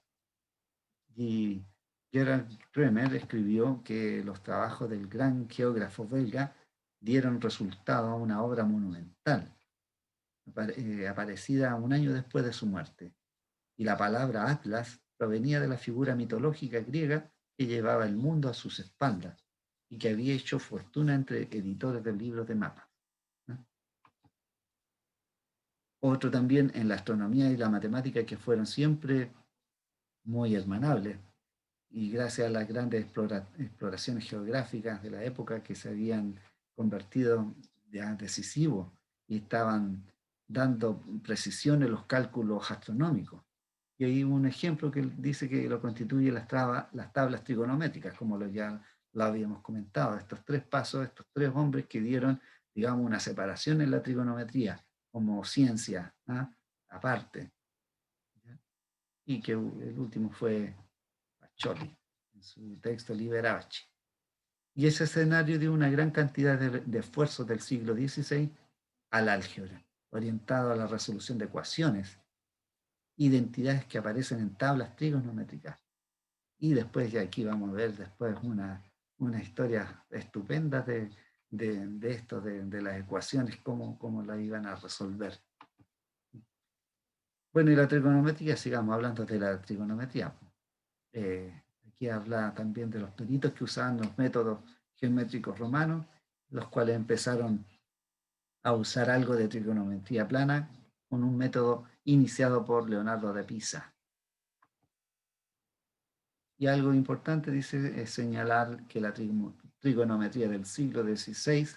Y Gerard Kremer escribió que los trabajos del gran geógrafo belga dieron resultado a una obra monumental, aparecida un año después de su muerte. Y la palabra Atlas provenía de la figura mitológica griega que llevaba el mundo a sus espaldas y que había hecho fortuna entre editores de libros de mapas. Otro también en la astronomía y la matemática que fueron siempre muy hermanables y gracias a las grandes exploraciones geográficas de la época que se habían convertido ya decisivos y estaban dando precisión en los cálculos astronómicos. Y hay un ejemplo que dice que lo constituye las tablas trigonométricas, como ya lo habíamos comentado, estos tres pasos, estos tres hombres que dieron, digamos, una separación en la trigonometría como ciencia, aparte. ¿Ya? Y que el último fue Pacioli, en su texto Liberace. Y ese escenario dio una gran cantidad de esfuerzos del siglo XVI al álgebra, orientado a la resolución de ecuaciones, identidades que aparecen en tablas trigonométricas. Y después, ya aquí vamos a ver después una historia estupenda de esto, de las ecuaciones, cómo las iban a resolver. Bueno, y la trigonometría, sigamos hablando de la trigonometría. Aquí habla también de los peritos que usaban los métodos geométricos romanos, los cuales empezaron a usar algo de trigonometría plana con un método iniciado por Leonardo de Pisa. Y algo importante, dice, es señalar que la trigonometría del siglo XVI,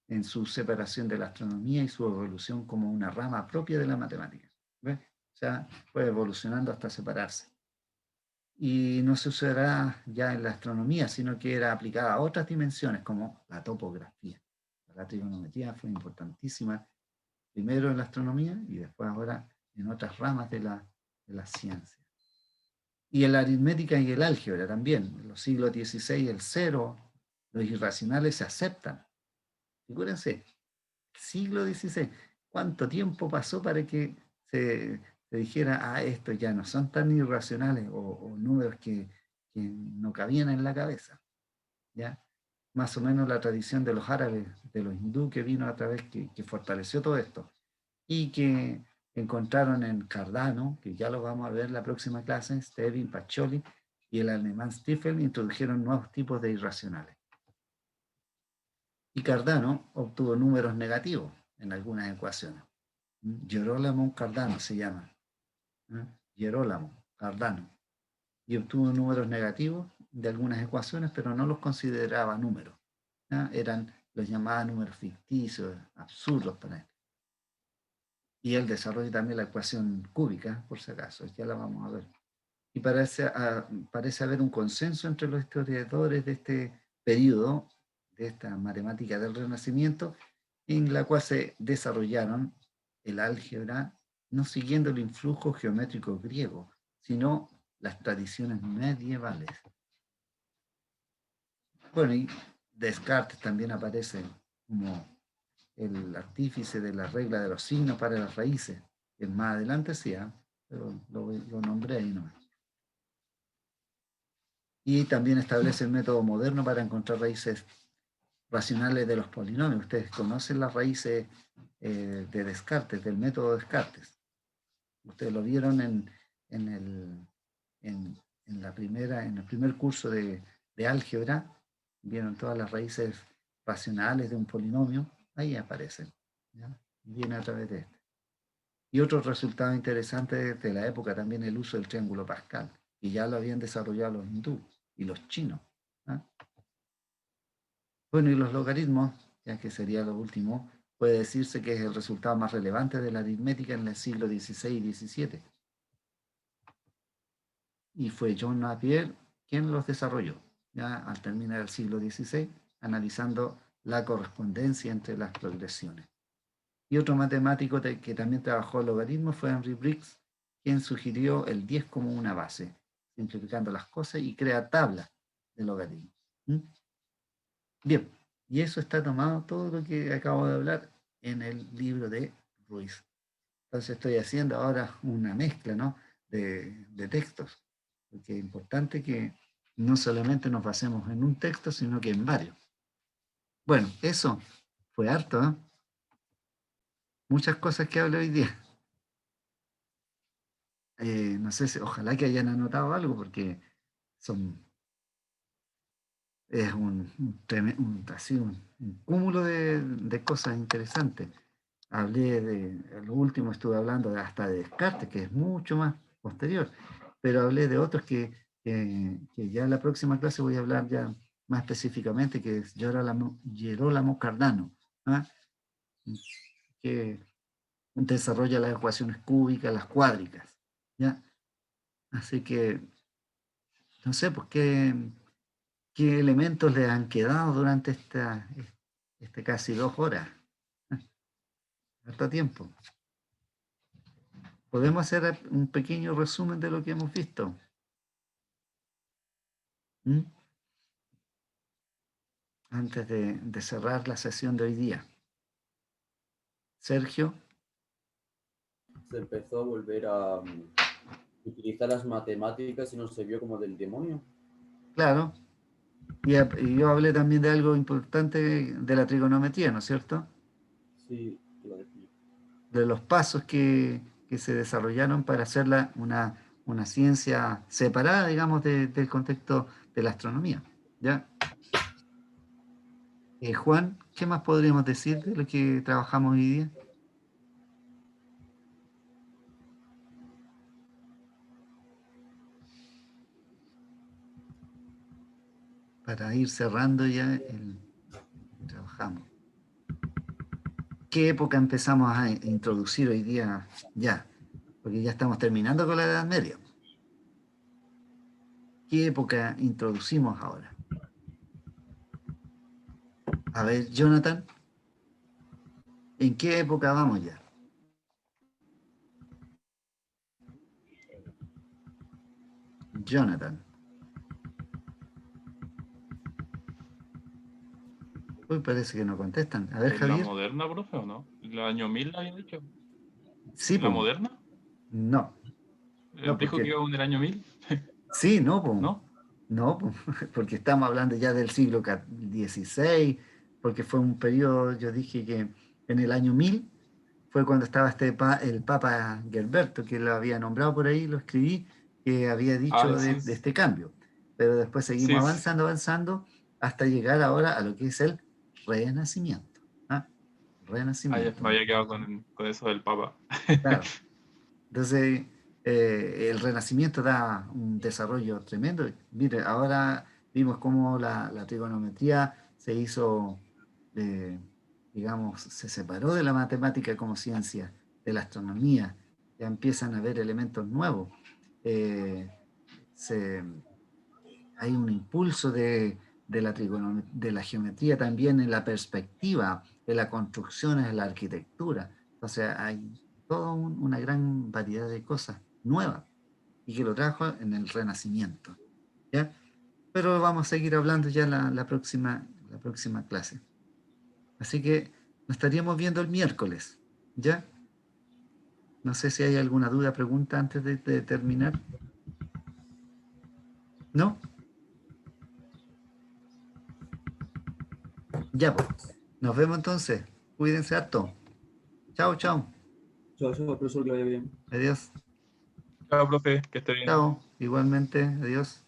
en su separación de la astronomía y su evolución como una rama propia de la matemática. ¿Ves? O sea, fue evolucionando hasta separarse. Y no se usará ya en la astronomía, sino que era aplicada a otras dimensiones, como la topografía. La trigonometría fue importantísima, primero en la astronomía y después ahora en otras ramas de la ciencia. Y en la aritmética y el álgebra también. En los siglos XVI, el cero, los irracionales se aceptan. Figúrense, siglo XVI, ¿cuánto tiempo pasó para que se dijera, estos ya no son tan irracionales o números que no cabían en la cabeza? ¿Ya? Más o menos la tradición de los árabes, de los hindú que vino a través, que fortaleció todo esto y que encontraron en Cardano, que ya lo vamos a ver en la próxima clase, Stevin, Pacioli y el alemán Stiefel introdujeron nuevos tipos de irracionales. Y Cardano obtuvo números negativos en algunas ecuaciones. Gerolamo Cardano se llama. Gerolamo Cardano. Y obtuvo números negativos de algunas ecuaciones, pero no los consideraba números. Eran los llamados números ficticios, absurdos para él. Y él desarrolla también la ecuación cúbica, por si acaso, ya la vamos a ver. Y parece haber un consenso entre los historiadores de este periodo, de esta matemática del Renacimiento, en la cual se desarrollaron el álgebra, no siguiendo el influjo geométrico griego, sino las tradiciones medievales. Bueno, y Descartes también aparece como el artífice de la regla de los signos para las raíces, que más adelante sí, pero lo nombré ahí nomás. Y también establece el método moderno para encontrar raíces racionales de los polinomios. Ustedes conocen las raíces de Descartes, del método Descartes. Ustedes lo vieron en el primer curso de álgebra, vieron todas las raíces racionales de un polinomio, ahí aparecen, ¿ya? Viene a través de este. Y otro resultado interesante de la época también el uso del triángulo Pascal, que ya lo habían desarrollado los hindúes y los chinos. Bueno, y los logaritmos, ya que sería lo último, puede decirse que es el resultado más relevante de la aritmética en el siglo XVI y XVII. Y fue John Napier quien los desarrolló, ya al terminar el siglo XVI, analizando la correspondencia entre las progresiones. Y otro matemático que también trabajó logaritmos fue Henry Briggs, quien sugirió el 10 como una base, simplificando las cosas y crea tablas de logaritmos. Bien, y eso está tomado todo lo que acabo de hablar en el libro de Ruiz. Entonces estoy haciendo ahora una mezcla, ¿no?, de textos, porque es importante que no solamente nos basemos en un texto, sino que en varios. Bueno, eso fue harto, ¿eh? Muchas cosas que hablé hoy día. No sé si, ojalá que hayan anotado algo, porque es así un cúmulo de cosas interesantes. Hablé lo último estuve hablando hasta de Descartes, que es mucho más posterior, pero hablé de otros que ya en la próxima clase voy a hablar ya más específicamente, que es Gerolamo Cardano, ¿ah? Que desarrolla las ecuaciones cúbicas, las cuádricas, ¿ya? Así que, no sé, pues qué elementos le han quedado durante casi 2 horas, harto tiempo. ¿Podemos hacer un pequeño resumen de lo que hemos visto? ¿Mm? Antes de cerrar la sesión de hoy día. Sergio. Se empezó a volver a utilizar las matemáticas y no se vio como del demonio. Claro. Y yo hablé también de algo importante de la trigonometría, ¿no es cierto? Sí, te lo decía. De los pasos que se desarrollaron para hacerla una ciencia separada, digamos, del contexto de la astronomía. ¿Ya? Juan, ¿qué más podríamos decir de lo que trabajamos hoy día? Para ir cerrando ya el que trabajamos. ¿Qué época empezamos a introducir hoy día ya? Porque ya estamos terminando con la Edad Media. ¿Qué época introducimos ahora? A ver, Jonathan, ¿en qué época vamos ya? Jonathan. Uy, parece que no contestan. A ver, ¿En la Javier. moderna, profe, o no? ¿En el año 1000 había dicho? Sí, ¿En la pues. moderna? No, no, ¿Dijo que porque... iba en el año 1000? Sí, no, pues. ¿No? No, pues, porque estamos hablando ya del siglo XVI, porque fue un periodo, yo dije que en el año 1000 fue cuando estaba el Papa Gerberto, que lo había nombrado por ahí, lo escribí, que había dicho Ah, sí, de este cambio. Pero después seguimos sí, avanzando, hasta llegar ahora a lo que es el Renacimiento. ¿Ah? ya Renacimiento. me había quedado con eso del Papa. Claro. Entonces, el Renacimiento da un desarrollo tremendo. Mire, ahora vimos cómo la trigonometría se hizo, eh, digamos, se separó de la matemática como ciencia, de la astronomía. Ya empiezan a haber elementos nuevos. Eh, se- Hay un impulso de la geometría también en la perspectiva, en la construcción, en la arquitectura. Entonces hay toda una gran variedad de cosas nuevas y que lo trajo en el Renacimiento. ¿Ya? Pero vamos a seguir hablando ya la próxima clase. Así que nos estaríamos viendo el miércoles. ¿Ya? No sé si hay alguna duda, pregunta antes de terminar. ¿No? Ya, pues. Nos vemos entonces. Cuídense harto. Chao, chao. Chao, chao, profesor, que vaya bien. Adiós. Chao, profe, que esté bien. Chao. Igualmente. Adiós.